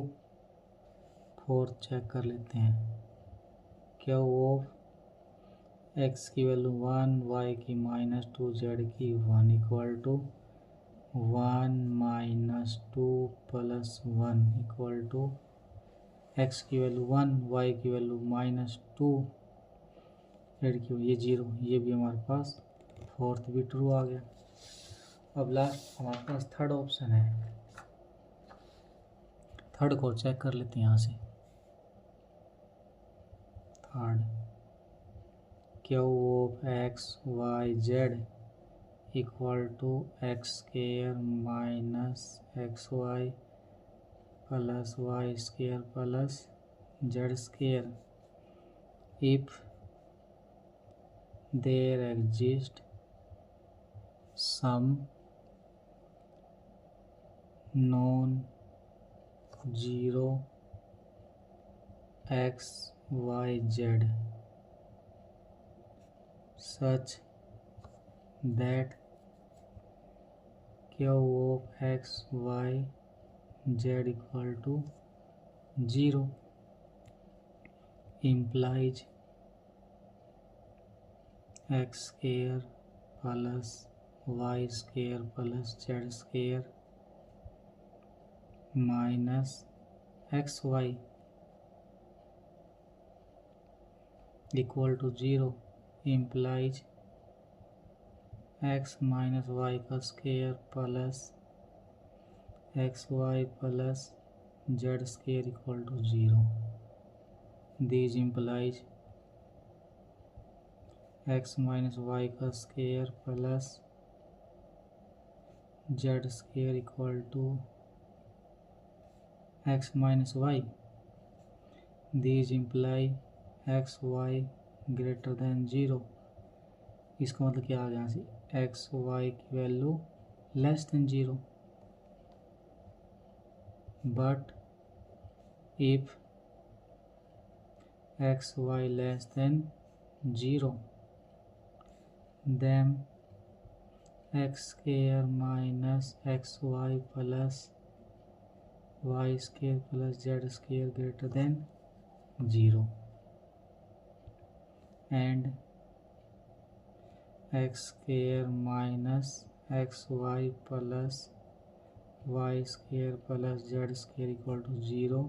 Fourth check कर लेते हैं, Q ऑफ x की वैल्यू 1, y की -2, z की 1 equal to 1 -2 plus 1 equal to x की वैल्यू 1, y की वैल्यू -2, z की ये 0, ये भी हमारे पास फोर्थ भी ट्रू आ गया। अब लास्ट हमारे पास थर्ड ऑप्शन है, थर्ड को चेक कर लेते हैं यहाँ से। Third Q of x, y, z equal to x square minus x Y plus Y square plus Z square if there exist some non zero X Y Z such that Q of x, y, z equal to 0 implies x square plus y square plus z square minus xy equal to 0 implies x minus y का square plus xy plus z square equal to 0. These implies x minus y का square plus z square equal to x minus y. These imply x y greater than 0. इसका मतलब क्या आ गया यहाँ से x y की value less than 0. But if x y less than 0, then x square minus xy plus y square plus z square greater than 0, and x square minus xy plus y square plus z square equal to 0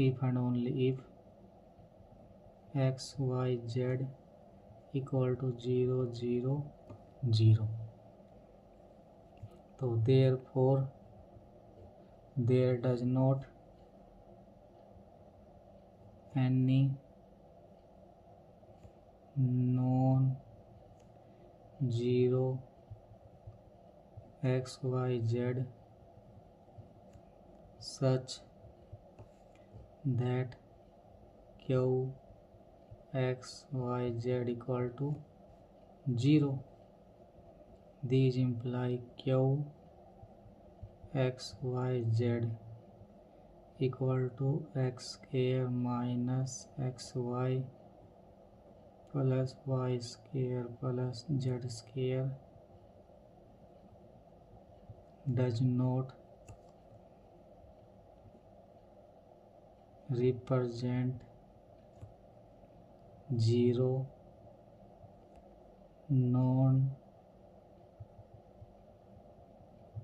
if and only if x y z equal to 0 0 0. So therefore there does not any non zero x y z such that q x y z equal to 0. These imply q x y z equal to x square minus xy plus y square plus z square does not represent 0 non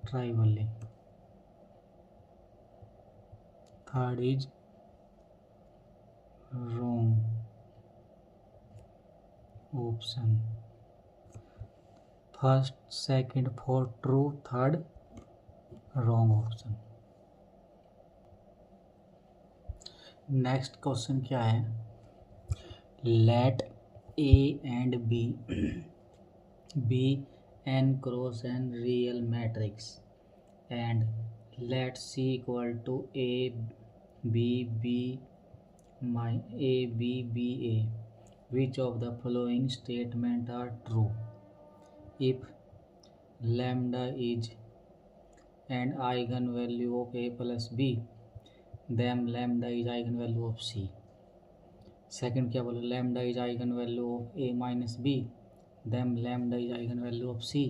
trivially. Third is wrong option. First, second, fourth true, third wrong option. Next question क्या है, let A and B be N cross N real matrix and let C equal to A B B A which of the following statement are true? If lambda is an eigenvalue of a plus b, then lambda is eigenvalue of c. Second क्या बोलो, lambda is eigenvalue of a minus b, then lambda is eigenvalue of c.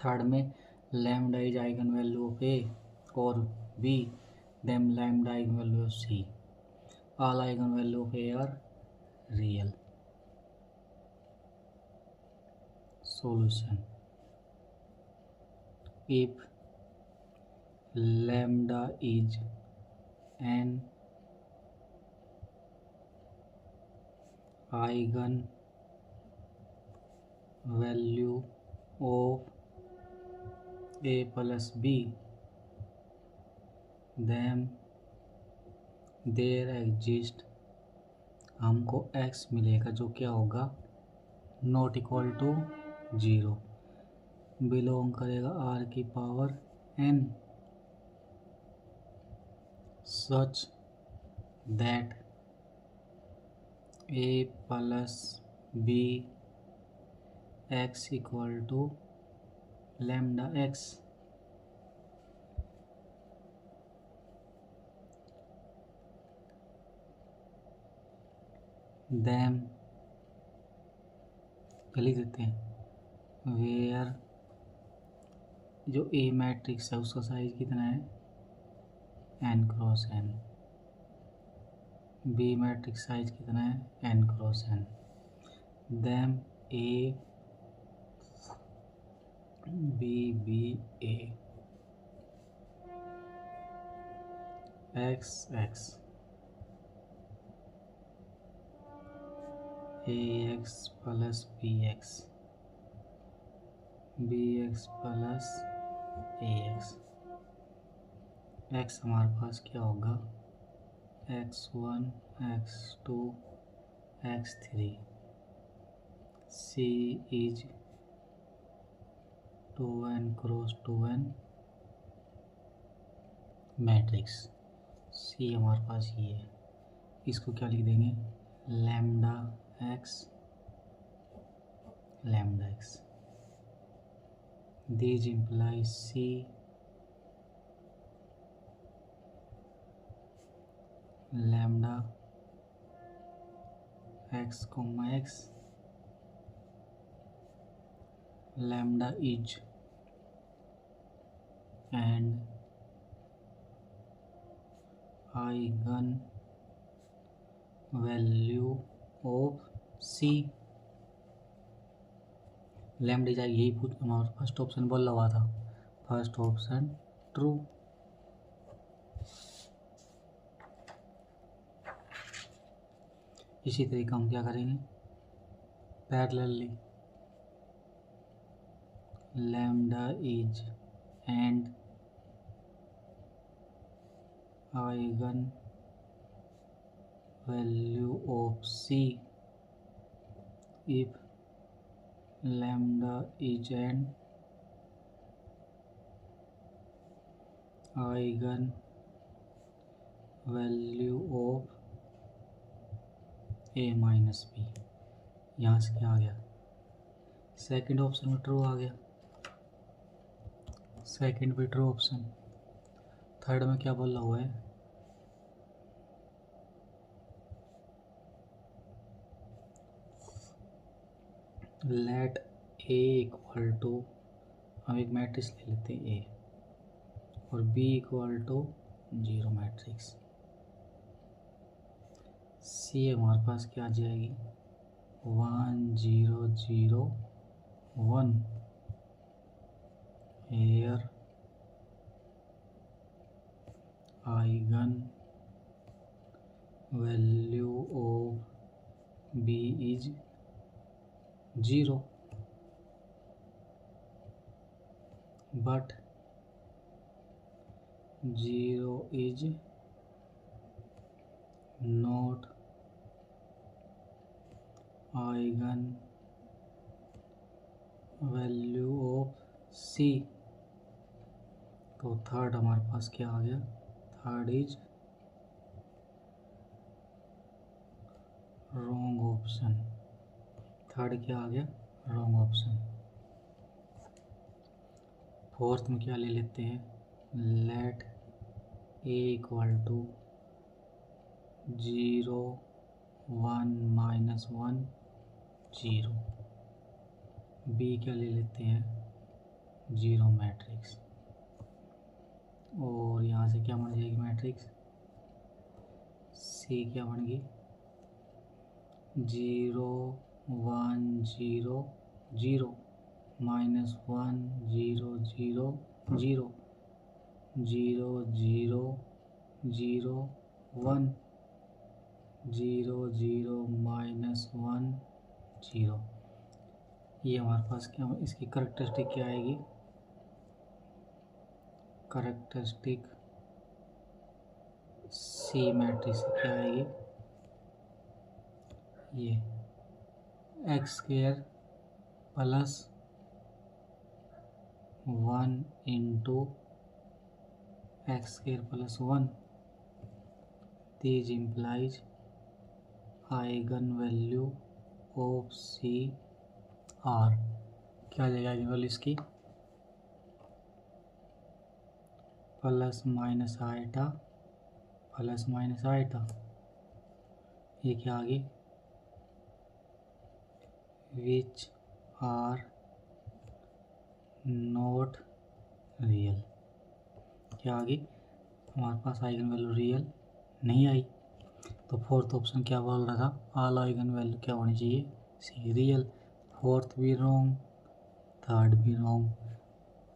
Third में lambda is eigenvalue of a or b, then lambda eigenvalue of c. All eigenvalue of a are real. Solution: if lambda is an eigenvalue of a plus b, then there exists, हमको x मिलेगा जो क्या होगा, नॉट इक्वल टू 0, बिलोंग करेगा r की power n, such that a plus b x equal to lambda x. Then लिख देते हैं वेयर जो ए मैट्रिक्स है उसका साइज कितना है n cross n, B matrix size कितना है n cross n, then A B A X X A X plus B X plus A X हमारे पास क्या होगा, x1 x2 x3 C is 2n cross 2n matrix. C हमारे पास ये है, इसको क्या लिख देंगे, lambda X this implies C lambda x, lambda is and eigen value of C। Lambda is, यही पूछ हमारा फर्स्ट ऑप्शन बोला हुआ था, फर्स्ट ऑप्शन ट्रू। इसी तरीके हम क्या करेंगे, parallelly lambda is and eigen value of C if lambda is and eigen value of A minus B. यहाँ से क्या आ गया, सेकंड ऑप्शन में ट्रू आ गया, सेकंड पे ट्रू ऑप्शन। थर्ड में क्या बोला हुआ है, लेट ए इक्वल टू, हम एक मैट्रिक्स ले लेते हैं ए, और बी इक्वल टू 0 मैट्रिक्स। सी हमारे पास क्या आ जाएगी, 1 0 0 1 here eigen value of B is 0 but 0 is not eigen value of C। तो थर्ड हमारे पास क्या आ गया, third is wrong option. Third क्या आ गया, रॉन्ग ऑप्शन। फोर्थ में क्या ले लेते हैं, let A equal to 0 1 minus 1 0, B क्या ले लेते हैं, 0 मैट्रिक्स, और यहाँ से क्या बन जाएगी मैट्रिक्स, सी क्या बन गई, 0 1 0 0 माइनस 1 0 0 0 0 0 0 1 0 0 माइनस 1 0। ये हमारे पास क्या, इसकी करैक्टरिस्टिक क्या आएगी, करैक्टरिस्टिक सी मैट्रिक्स क्या आएगी, ये X square plus 1 into X square plus 1 this implies eigen value of C R. क्या आ जाएगा आइगन वैल्यू इसकी, plus minus iota plus minus iota, ये क्या आ गई, विच आर नॉट रियल। क्या आ गई, हमारे पास आइगन वैल्यू रियल नहीं आई। तो फोर्थ ऑप्शन क्या बोल रहा था, ऑल आइगन वैल्यू क्या होनी चाहिए, सी रियल। फोर्थ भी रॉन्ग, थर्ड भी रॉन्ग,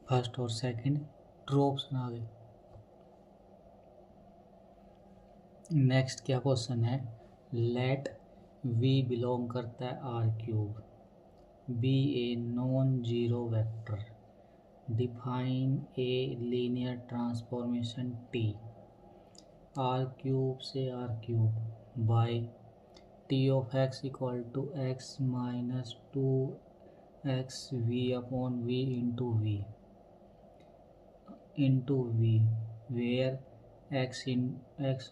फर्स्ट और सेकंड ट्रू ऑप्शन आ गए। नेक्स्ट क्या क्वेश्चन है, लेट वी बिलोंग करता है R cube, be a non zero vector, define a linear transformation T, R cube से R cube by T of x equal to x minus two x we upon v into v where x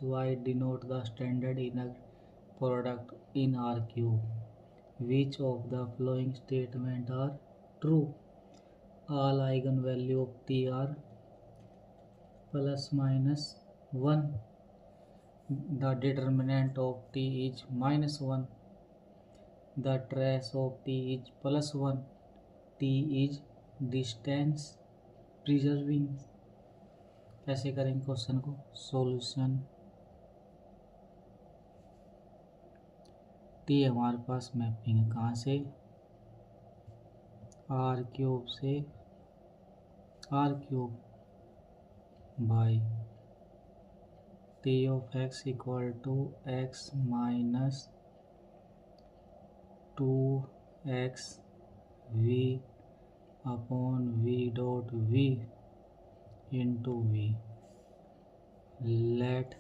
y denote the standard inner product in R cube. Which of the following statements are true? All eigenvalue of T are plus minus 1. The determinant of T is minus 1. The trace of T is plus 1. T is distance preserving. कैसे करेंगे क्वेश्चन को सॉल्यूशन। टी हमारे पास मैपिंग है कहाँ से, आर क्यूब से R cube by T of x equal to x minus two x we upon V dot V into V. Let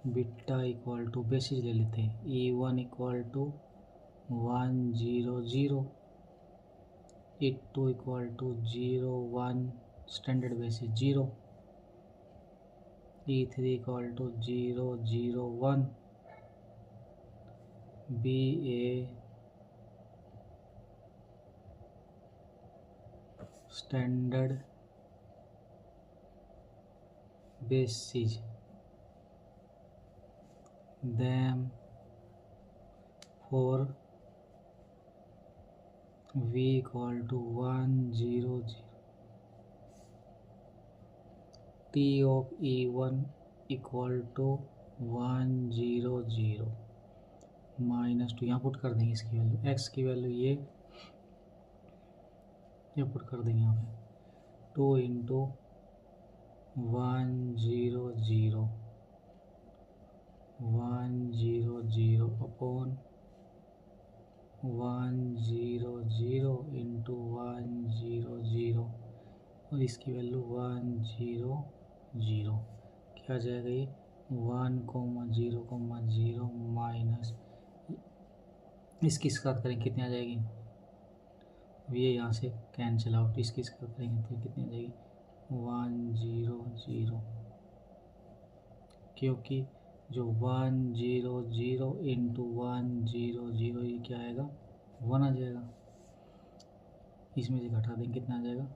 beta equal to basis ले लेते हैं, E1 equal to 1 0 0, E2 equal to 0 1 standard basis 0, E3 equal to 0 0 1, B A standard basis, them for v equal to 1 0 0, t of E1 equal to 1 0 0 minus two, यहाँ पुट कर देंगे इसकी वैल्यू, x की वैल्यू ये पुट कर देंगे यहाँ पे 2 इंटू 1 0 0 1 0 0 अपॉन 1 0 0 इंटू 1 0 0 और इसकी वैल्यू 1 0 0 क्या आ जाएगा ये 1,0,0 माइनस इसकी साथ करेंगे कितनी आ जाएगी, ये यहाँ से कैंसिल आउट, इसकी साथ करेंगे तो कितनी आ जाएगी 1 0 0, क्योंकि जो 1 0 0 इंटू 1 0 0 ये क्या आएगा 1 आ जाएगा, इसमें से घटा देंगे कितना आ जाएगा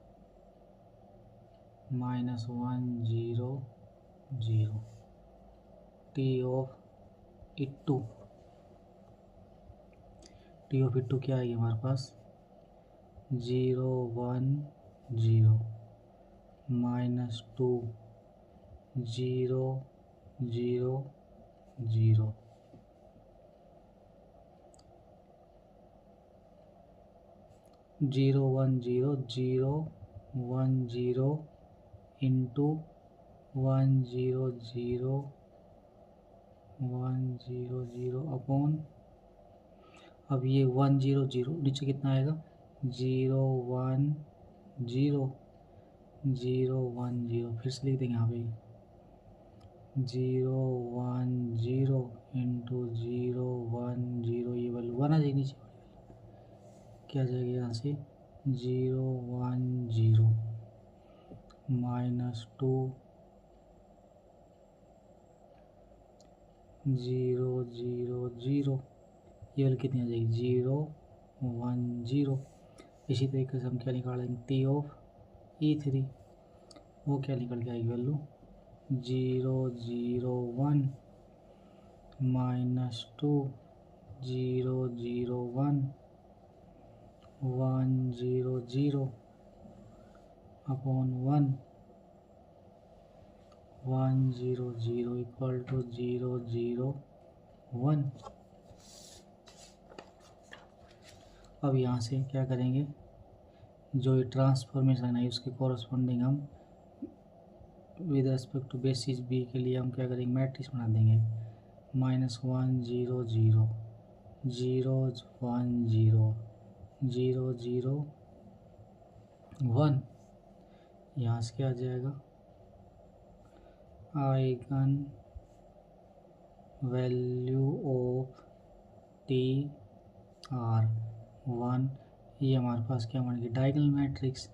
माइनस 1 0 0, टी ऑफ E2 क्या है हमारे पास 0 1 0 माइनस 2 0 0 0 0 1 0 0 1 0 इंटू 1 0 0 1 0 0 अपॉन, अब ये 1 0 0 नीचे कितना आएगा 0 1 0 0 1 0, फिर से लिख देंगे यहाँ पे 0 1 0 इंटू 0 1 0, ये वैल्यू 1 आ जाएगी नीचे, क्या आ जाएगी यहाँ से 0 1 0 माइनस 2 0 0 0, ये वाली कितनी आ जाएगी 0 1 0। इसी तरीके से हम क्या निकालेंगे टी ऑफ E3, वो क्या निकल के आएगी value 0 0 1 minus 2 0 0 1 1 0 0 upon 1 1 0 0 equal to 0 0 1। अब यहाँ से क्या करेंगे, जो ये ट्रांसफॉर्मेशन है उसके कॉरस्पॉन्डिंग हम with respect to basis B के लिए हम क्या करेंगे मैट्रिक्स बना देंगे, -1 0 0 0 1 0 0 0 1। यहाँ से क्या आ जाएगा, eigen value of T R 1। ये हमारे पास क्या बन गई, डायगोनल मैट्रिक्स।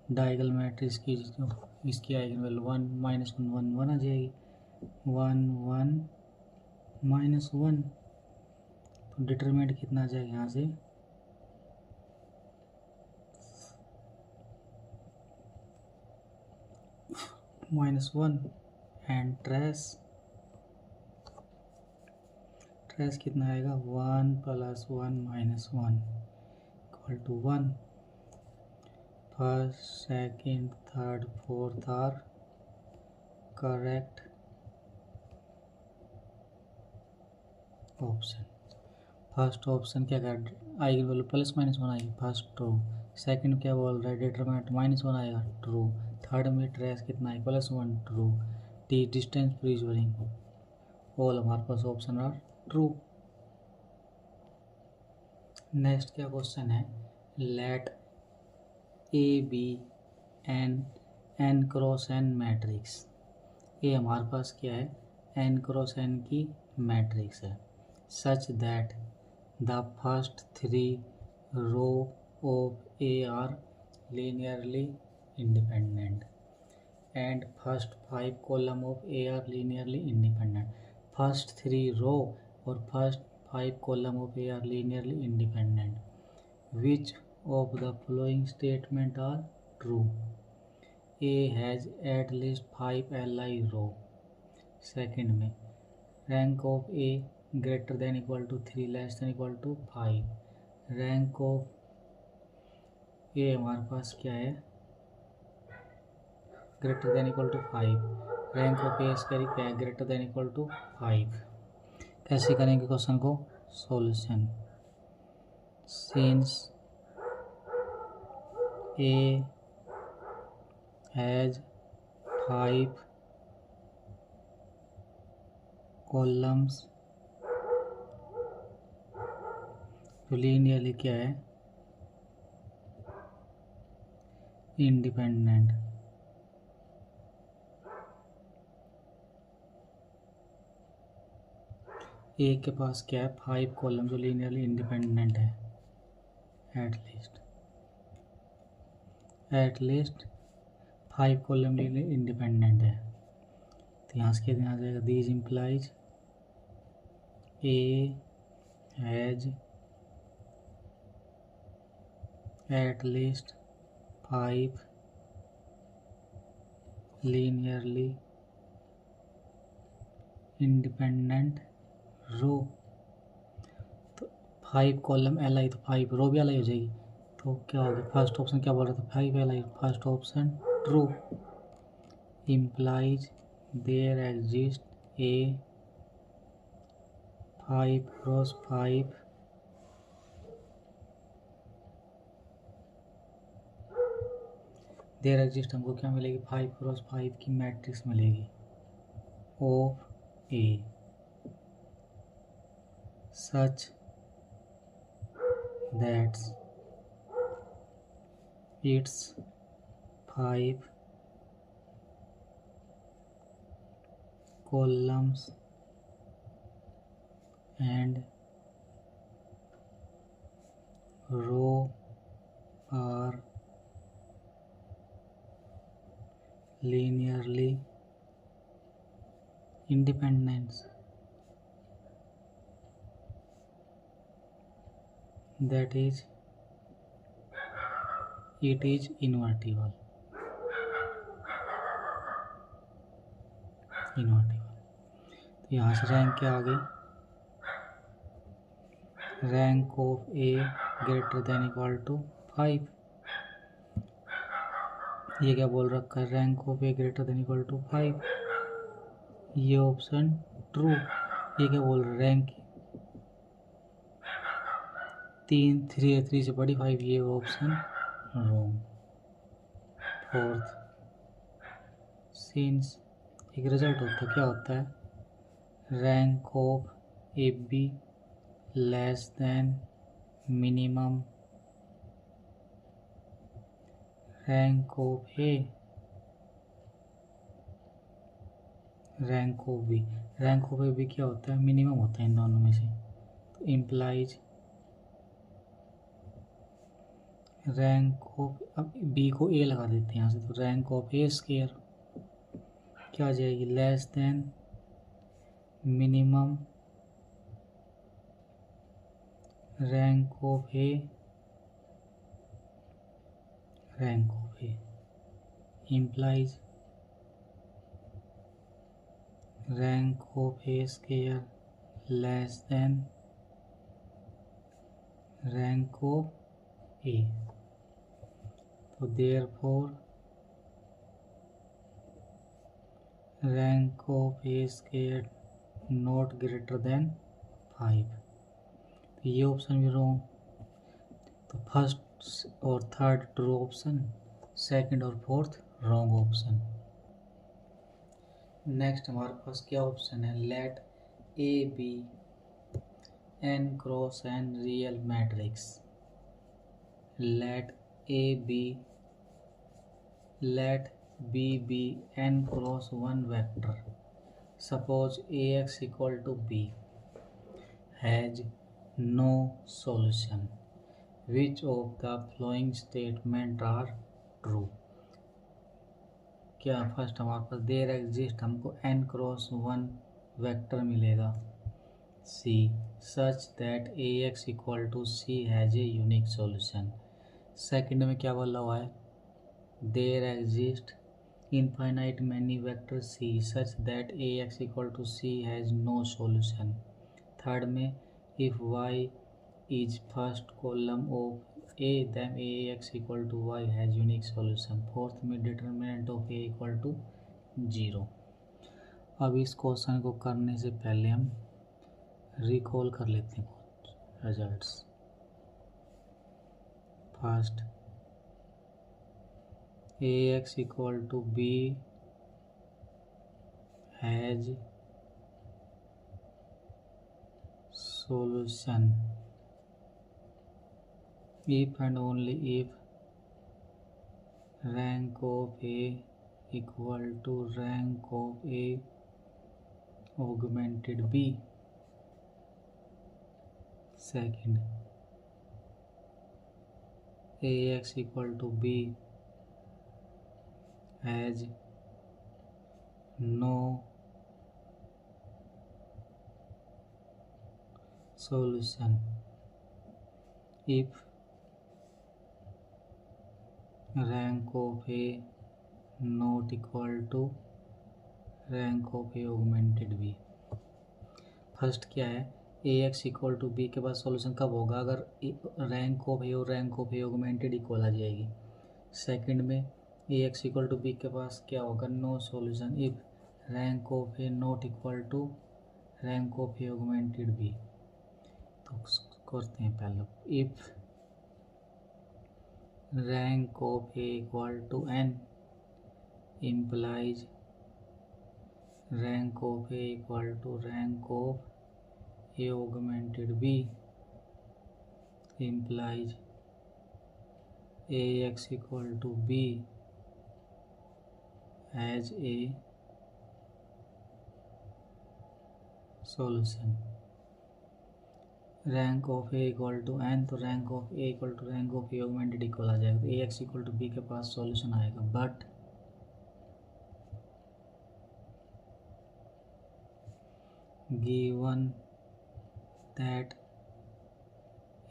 डायगोनल मैट्रिक्स की जो इसकी आइगन वैल्यू 1 -1 1 1 आ जाएगी, 1 1 -1। तो डिटरमिनेंट कितना आ जाएगा यहाँ से, -1 एंड ट्रेस कितना आएगा, 1 + 1 - 1 = 1। First second third fourth are correct option. First option क्या कर, आइगन वैल्यू +-1 आएगी, फर्स्ट रो। सेकंड क्या बोल रहा है, डिटरमिनेंट -1 आएगा, ट्रू। थर्ड में ट्रेस कितना है, +1, true. T distance preserving, all हमारे पास ऑप्शन आर ट्रू। नेक्स्ट क्या क्वेश्चन है, let A B an n×n matrix. ये हमारे पास क्या है, n×n की मैट्रिक्स है, such that the first 3 row of A are linearly independent and first 5 column of A are linearly independent. First 3 row और first 5 column of A are linearly independent. Which of the following statement are true? A has at least 5 li row. Second में rank of A greater than equal to 3 less than equal to 5. Rank of A हमारे पास क्या है, greater than equal to 5. Rank of A square क्या है, greater than equal to 5। कैसे करेंगे क्वेश्चन को solution, since A has 5 columns तो लीनियरली क्या है, इंडिपेंडेंट। ए के पास क्या है, 5 कॉलम जो लीनियरली इंडिपेंडेंट है, एटलीस्ट 5 कॉलम लीनियरली इंडिपेंडेंट है। तो यहाँ से क्या देना जाएगा, these implies A has at least 5 linearly independent row. तो 5 कॉलम एल आई, तो 5 रो भी एल आई हो जाएगी। तो क्या हो गया, फर्स्ट ऑप्शन क्या बोल रहा था, 5 L I, first option true. Implies there exist A 5×5 there exist, हमको क्या मिलेगी, 5×5 की मैट्रिक्स मिलेगी of A such that's its 5 columns and row are linearly independent, that is it is invertible। तो यहाँ से रैंक क्या आ गई, rank of A greater than equal to 5। ये क्या बोल रखा है, rank of A greater than equal to 5, ये ऑप्शन ट्रू। ये क्या बोल रहा है, रैंक 3 से बड़ी 5, ये ऑप्शन रॉन्ग। फोर्थ, सिंस एक रिजल्ट होता है, क्या होता है, rank of if b less than minimum rank of a rank of B. Rank of A B क्या होता है, मिनिमम होता है इन दोनों में से, तो इम्प्लाइज रैंक ऑफ, अब बी को ए लगा देते हैं यहाँ से, तो रैंक ऑफ ए स्केयर क्या आ जाएगी, less than minimum rank of A, rank of A implies rank of A square less than rank of A. तो therefore rank of A square not greater than 5। तो ये ऑप्शन भी रॉन्ग। तो फर्स्ट और थर्ड ट्रू ऑप्शन, सेकंड और फोर्थ रॉन्ग ऑप्शन। नेक्स्ट हमारे पास क्या ऑप्शन है, let A B N cross N real matrix. Let b be n cross 1 vector. Suppose ax equal to b has no solution. Which of the following statement are true? क्या फर्स्ट हमारे पास देयर एग्जिस्ट, हमको n क्रॉस 1 वेक्टर मिलेगा c such that ax equal to c has a unique solution. Second में क्या बोला हुआ है, there exist infinite many vector c such that ax equal to c has no solution. Third में if y is first column of a then ax equal to y has unique solution. Fourth में determinant of a equal to 0. अब इस क्वेश्चन को करने से पहले हम रिकॉल कर लेते हैं कुछ results. First ax equal to b has solution if and only if rank of a equal to rank of a augmented b. Second, ax equal to b has no solution if rank of a not equal to rank of a augmented b. First क्या है, ax इक्वल टू बी के बाद सॉल्यूशन कब होगा, अगर रैंक ऑफ ए और rank of A augmented equal आ जाएगी। सेकंड में ax इक्वल टू बी के पास क्या होगा, no solution if rank of A not equal to rank of A augmented B. तो करते हैं पहले, if rank of A equal to n implies rank of a equal to rank of a augmented b implies ax equal to b as a solution. Rank of A equal to n, तो rank of A equal to rank of A augmented equal आ जाएगा, तो A x equal to b के पास सॉल्यूशन आएगा। But given that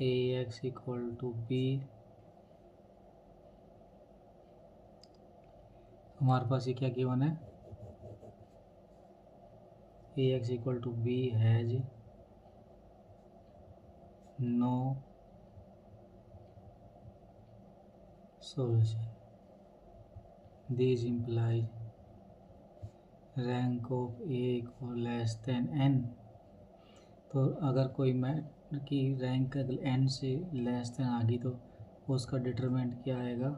ax equal to b, हमारे पास ये क्या गिवन है, ax equal to b has no solution. This implies rank of A equal less than n। तो अगर कोई मैटर की रैंक अगर n से लेस देन आ गई तो उसका डिटरमिनेंट क्या आएगा,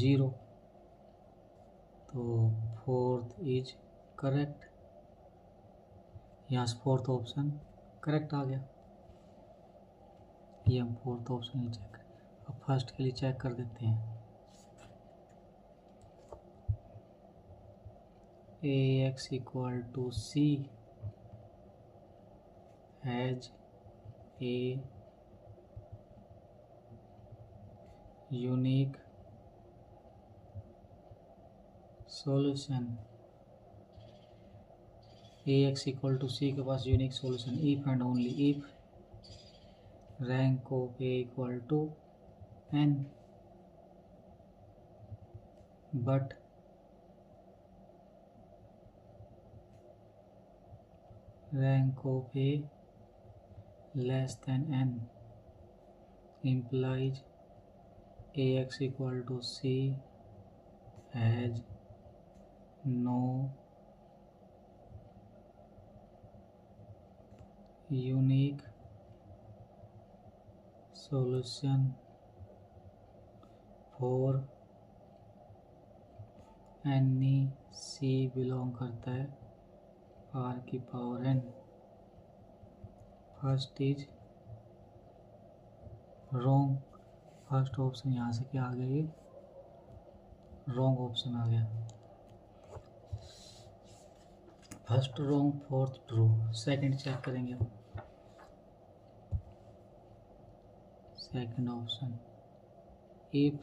0। तो फोर्थ इज करेक्ट। यहाँ से फोर्थ ऑप्शन करेक्ट आ गया। ये हम फोर्थ ऑप्शन ही चेक करें। अब फर्स्ट के लिए चेक कर देते हैं। ax equal to c has a unique solution। ax equal to c के पास unique solution if and only if rank of a equal to n, but rank of a less than n implies ax equal to c has no unique solution for any c belong करता है r की power n। First is wrong. First option यहाँ से क्या आ गया, ये रॉन्ग ऑप्शन आ गया। First wrong, fourth true. Second check करेंगे हम। Second option if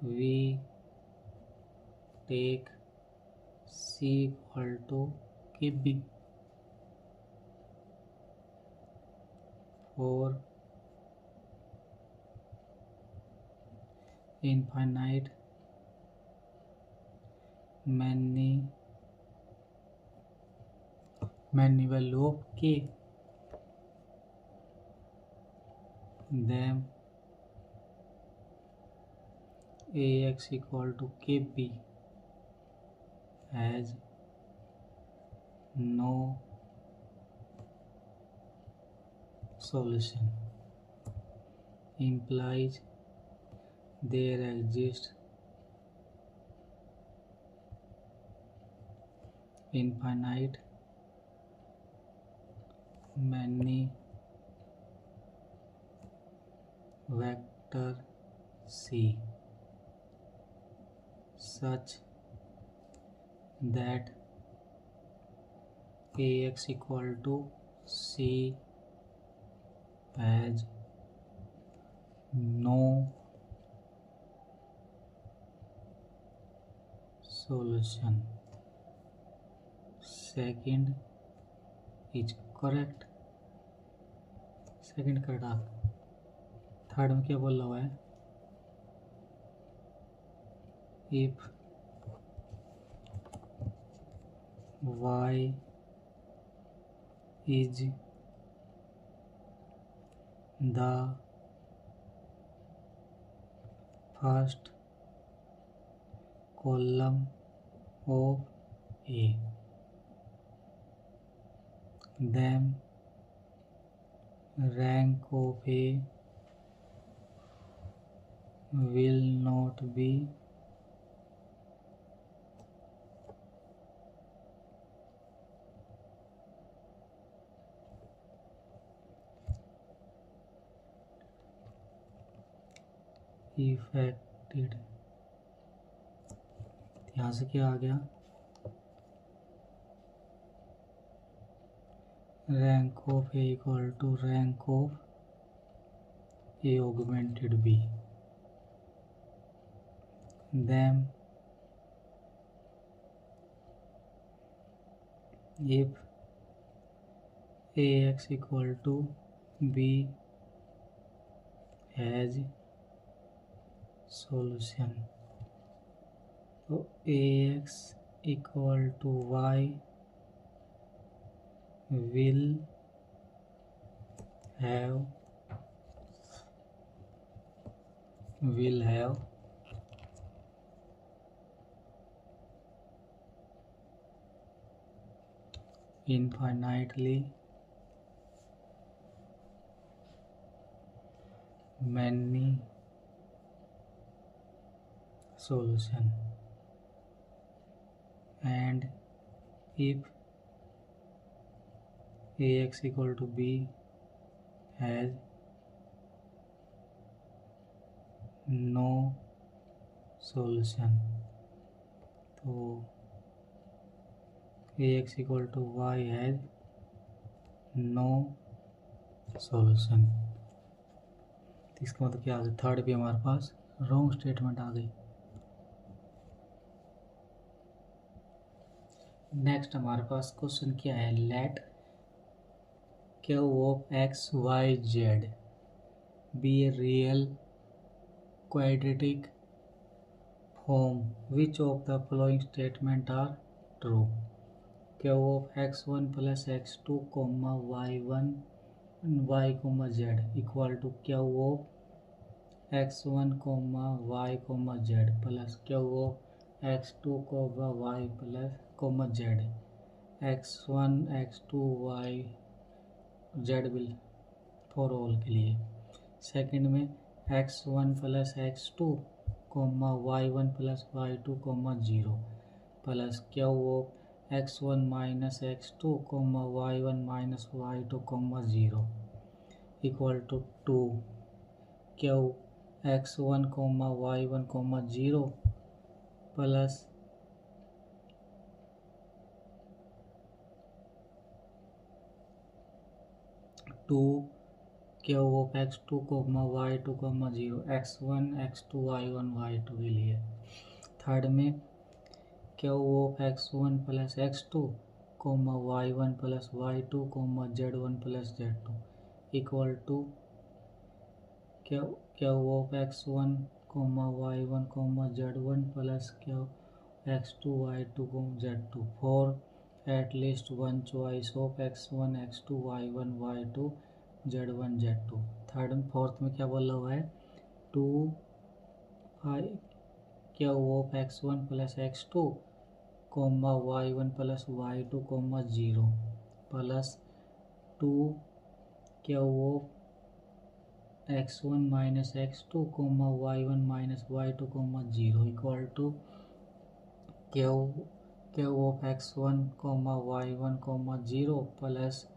we take c equal to kb for infinite many value of k, then ax equal to kb has no solution, implies there exists infinite many vector c such that ax equal to c has no solution। Second is correct. Second correct. Third में क्या बोला हुआ है, if y is the first column of A, then rank of A will not be affected। यहाँ से क्या आ गया, rank of A equal to rank of A augmented B, then if ax equal to b has solution, तो ax equal to y will have infinitely many solution, and if ax equal to b has no solution, तो ax equal to y has no solution। इसका मतलब क्या आ गया, थर्ड भी हमारे पास रॉन्ग स्टेटमेंट आ गई। नेक्स्ट हमारे पास क्वेश्चन क्या है, let Q of X Y Z be a real quadratic form which of the following statement are true. Q of x1 plus x2 comma y1 y comma Z equal to Q of x1 comma y comma Z plus Q of x2 comma y plus comma Z x1 x2 y Z bill for all के लिए। सेकंड में x1 plus x2 comma y1 plus y2 comma 0 plus Q of x1 minus x2 comma y1 minus y2 comma 0 equal to 2 Q x1 comma y1 comma 0 plus two Q of x2 comma y2 comma 0 x1 x2 y1 y2 के लिए। थर्ड में Q of x1 plus x2 comma y1 plus y2 comma z1 plus z2 equal to Q of x1 comma y1 comma z1 plus Q x2 y2 comma z2 for at least one choice of x1 x2 y1 y2 z1 z2। Third and fourth में क्या बोला हुआ है, two Q of x1 plus x2 comma y1 plus y2 comma 0 plus two Q of x1 minus x2 comma y1 minus y2 comma 0 equal to Q of x1 comma y1 comma 0 plus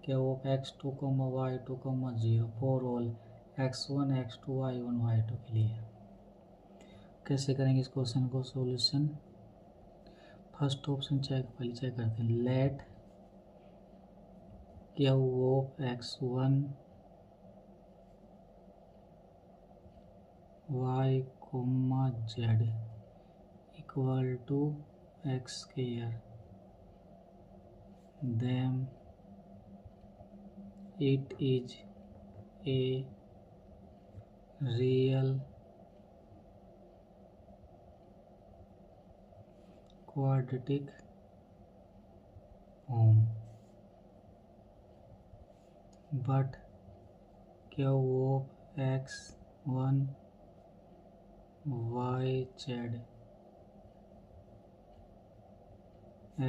Q of x2 comma y2 comma 0 for all x1 x2 y1 y2 के लिए। कैसे करेंगे इस क्वेश्चन को सॉल्यूशन, फर्स्ट ऑप्शन पहले चेक करते हैं, let Q of x1 y comma z equal to x square then it is a real quadratic form but q of x1 y z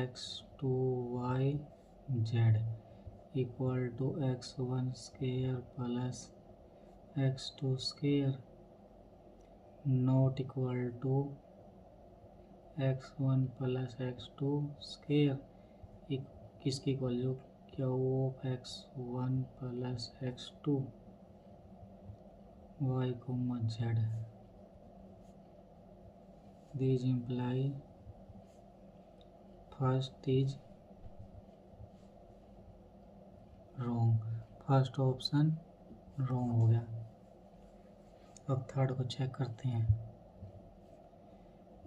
x2 y z equal to x1 square plus x2 square not equal to x1 plus x2 square किसकी equal to Q of x1 plus x2 y comma z। This implies first is wrong, first option wrong हो गया। अब थर्ड को चेक करते हैं,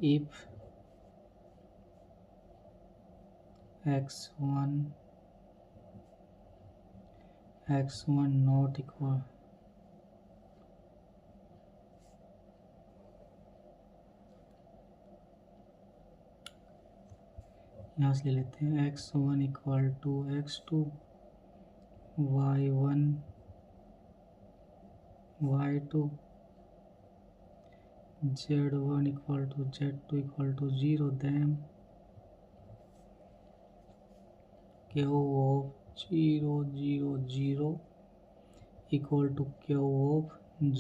इफ x1 नॉट इक्वल यहाँ से ले लेते हैं x1 equal to x2 y1 y2 z1 equal to z2 equal to 0 then Q of 0 0 0 equal to Q of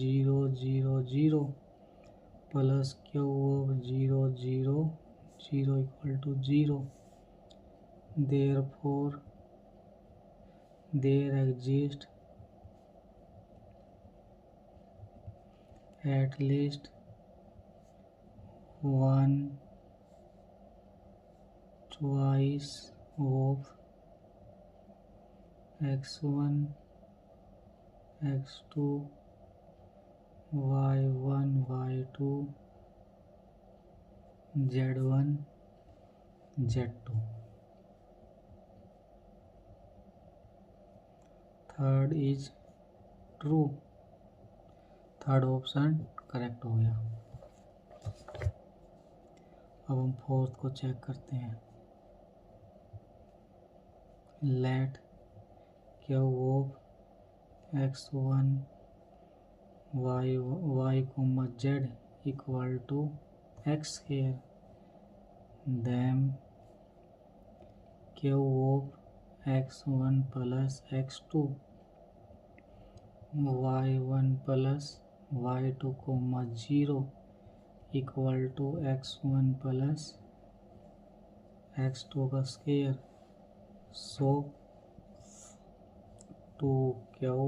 0 0 0 plus Q of 0 0 0 equal to 0 therefore there exists at least one choice of x1, x2, y1, y2, z1, z2. Third is true, third option correct हो गया। अब हम फोर्थ को चेक करते हैं। Let Q of x1 y z equal to x square, then Q of x1 plus x2 y1 plus y2 0 equal to x1 plus x2 का square. So two Q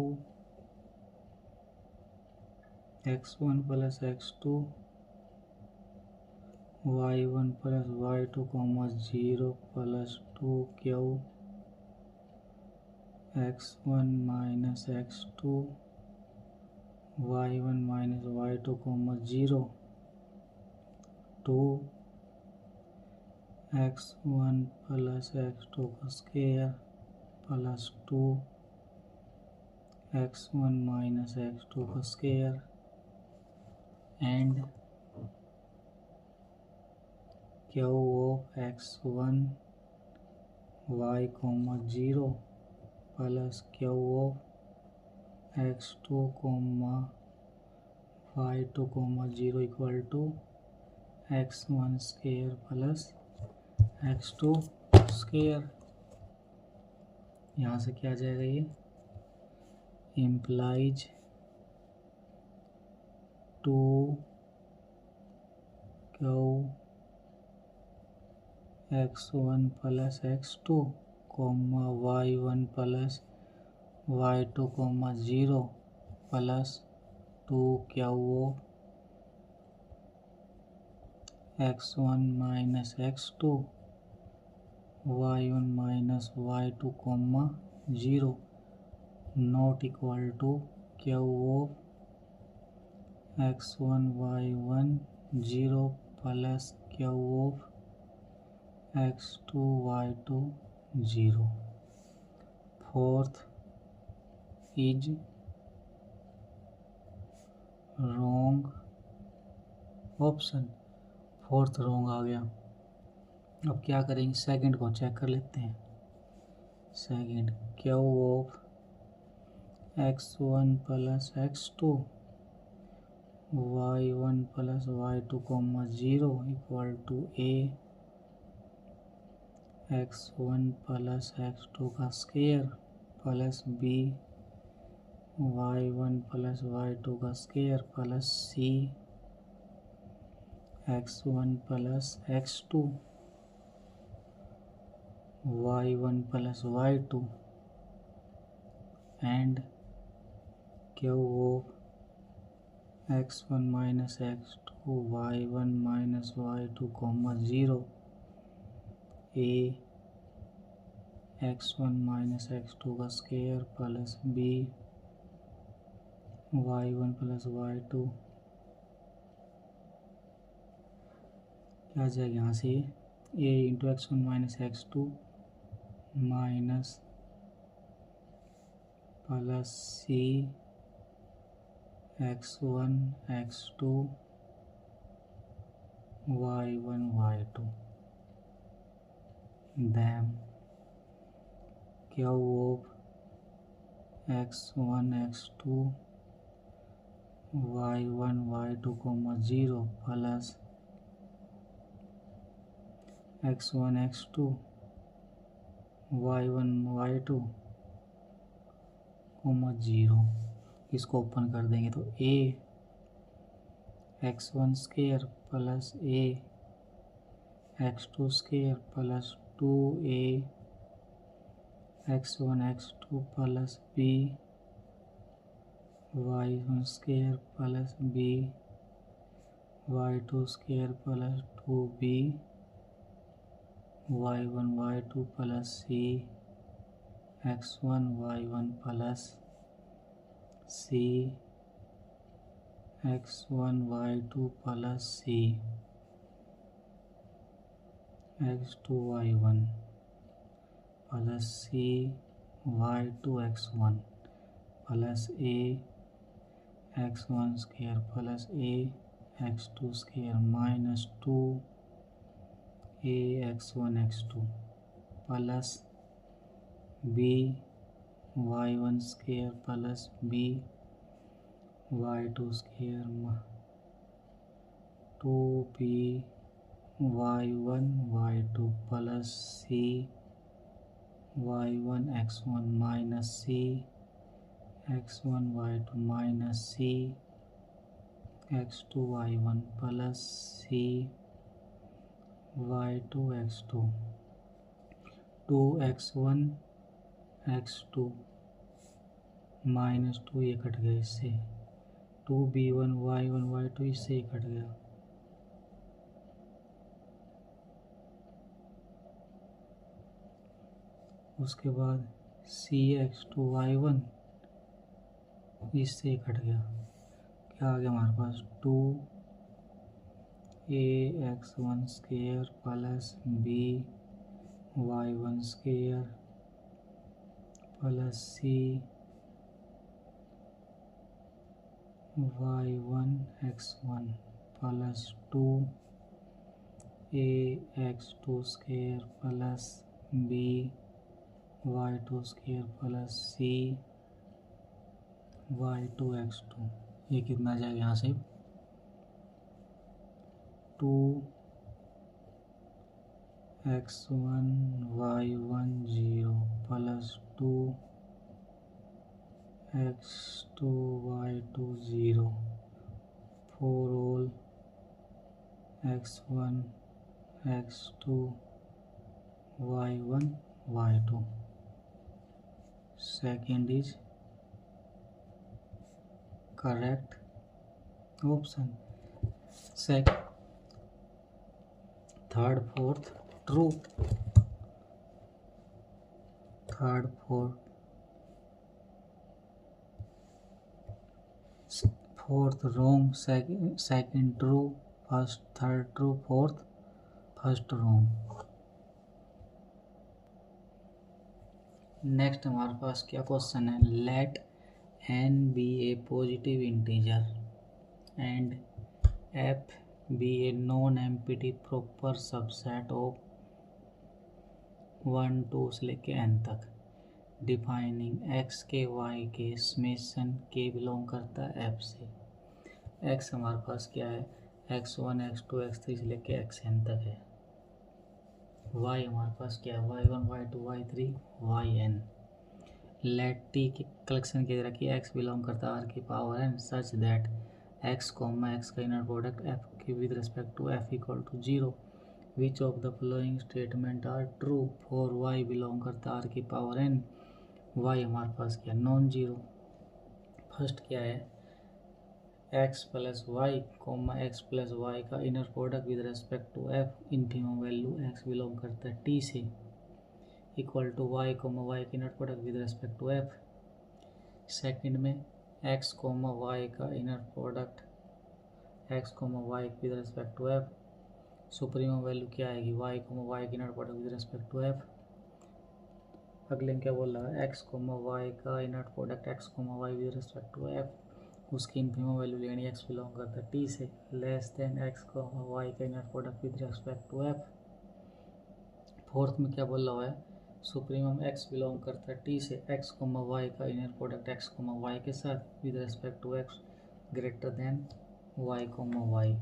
x1 plus x2 y1 plus y2 0 plus 2 Q x1 minus x2 y1 minus y2 0 2 x1 plus x2 का square plus 2 x1 minus x2 का square and Q of x1 y 0 plus Q of x2 y2 0 equal to x1 square plus x2 square. यहाँ से क्या आ जाएगा, ये implies 2 Q x1 plus x2 y1 plus y2 0 plus 2 Q x1 minus x2 y1 minus y2 0 not equal to Q of x1 y1 0 plus Q of x2 y2 0। Fourth is wrong option, fourth wrong आ गया। अब क्या करेंगे, सेकंड को चेक कर लेते हैं। Second Q of x1 plus x2 y1 plus y2 0 equal to a x1 plus x2 का square plus b y1 plus y2 का square plus c x1 plus x2 y1 plus y2 and Q of x1 minus x2 y1 minus y2 0 a x1 minus x2 का square plus b y1 plus y2 क्या आ जाएगा यहाँ से, a into x1 minus x2 minus plus c x1 x2 y1 y2 then Q of x1 x2 y1 y2 0 plus x1 x2 y1 y2 0। इसको ओपन कर देंगे तो a x1 square plus a x2 square plus 2a x1 x2 plus b y1 square plus b y2 square plus 2b y1 y2 plus c x1 y1 plus c x1 y2 plus c x2 y1 plus c y2 x1 plus a x1 square plus a x2 square minus 2 a x1 x2 plus b y1 square plus b y2 square 2b y1 y2 plus c y1 x1 minus c x1 y2 minus c x2 y1 plus c y2 x2 2x1 x2 minus 2 ये कट गया इससे 2b1 y1 y2 इससे ही कट गया उसके बाद सी x2 y1 इससे कट गया क्या आ गया हमारे पास 2 a x1 square plus b y1 square plus c y1 x1 plus 2 a x2 square plus b y2 square plus c y2 x2 ये कितना जाएगा यहाँ से 2 x1 y1 0 plus 2 x2 y2 0 4 all x1 x2 y1 y2 second is correct option third fourth true third fourth wrong second true first third true fourth first wrong next हमारे पास क्या क्वेश्चन है late n be a positive integer and f be a non-empty proper subset of 1 2 से लेके n तक डिफाइनिंग x के y के समेशन के बिलोंग करता है f से x हमारे पास क्या है x1 x2 x3 से लेके xn तक है y हमारे पास क्या है y1 y2 y3 yn let t के कलेक्शन की तरह की x बिलोंग करता है r की power n such that x x का इनर प्रोडक्ट f की with respect to f equal to 0 which of the following statement are true for y belong करता है r की पावर n y हमारे पास क्या नॉन जीरो फर्स्ट क्या है x plus y x plus y का inner product with respect to f infimum value x belong करता है t से इक्वल टू वाई वाई का inner product with respect to f second में x वाई का inner product x Y with respect to f supremum value क्या आएगी y वाई का inner product with respect to f अगले में क्या बोल रहा है x वाई का inner product x Y with respect to f उसकी इनफिमम वैल्यू लेनी x बिलोंग करता है t से लेस देन x वाई का inner product with respect to f fourth में क्या बोल रहा है सुप्रीमम x बिलोंग करता है t से x वाई का इनर प्रोडक्ट x वाई के साथ with respect to x greater than y Y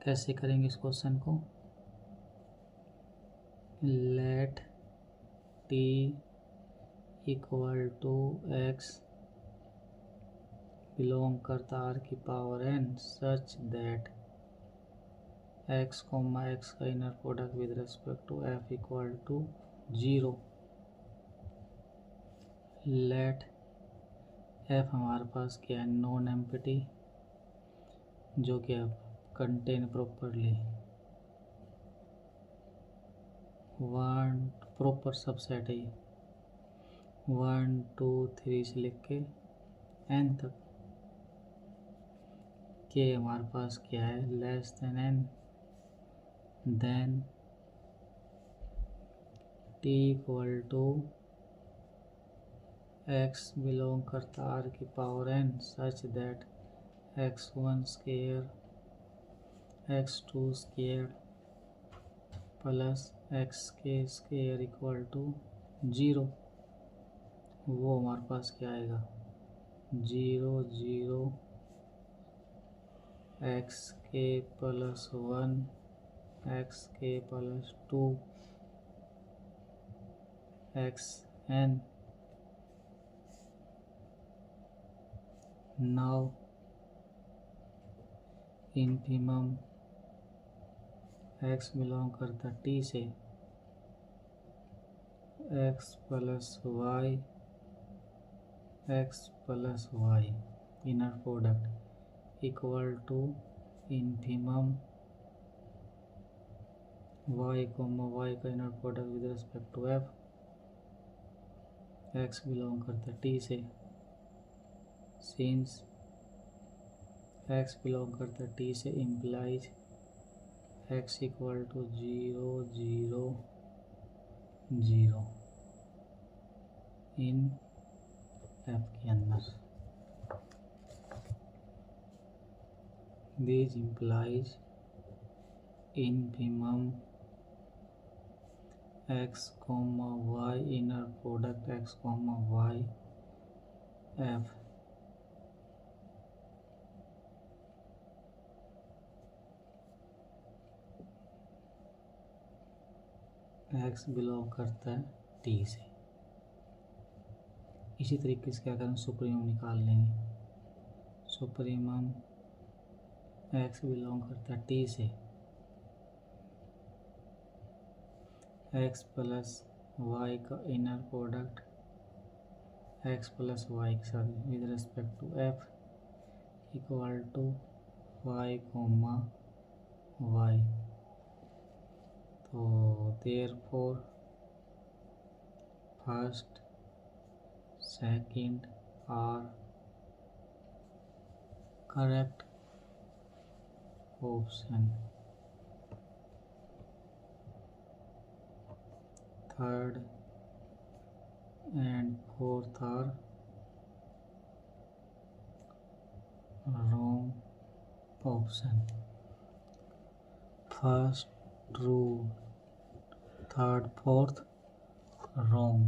कैसे करेंगे इस क्वेश्चन को let t equal to x belong करता r की power n such that x का inner product with respect to f equal to 0 let F हमारे पास क्या है, नॉन एम्प्टी, जो कि अब contain properly one proper subset है, 1 2 3 से लिख के एन तक। के हमारे पास क्या है, less than n, then t equal to x belong करता आर की power n such that x1 square x2 square plus x के स्क्वायर इक्वल टू 0। वो हमारे पास क्या आएगा, 0 0 एक्स के प्लस 1 एक्स के plus 2 x n. Now infimum x belong करता t से x plus y inner product equal to infimum y का inner product with respect to f, x belong करता t से, सिंस x बिलोंग करता t से implies x equal to 0 0 0 in f के अंदर। This implies infimum x y inner product x y f x belong करता है t से। इसी तरीके से क्या करें, सुप्रीमम निकाल लेंगे। सुप्रीमम x बिलोंग करता है t से, x प्लस y का इनर प्रोडक्ट x प्लस y के साथ with respect to f equal to y y। तो therefore first second are correct option, third and fourth are wrong option. First true, third fourth wrong.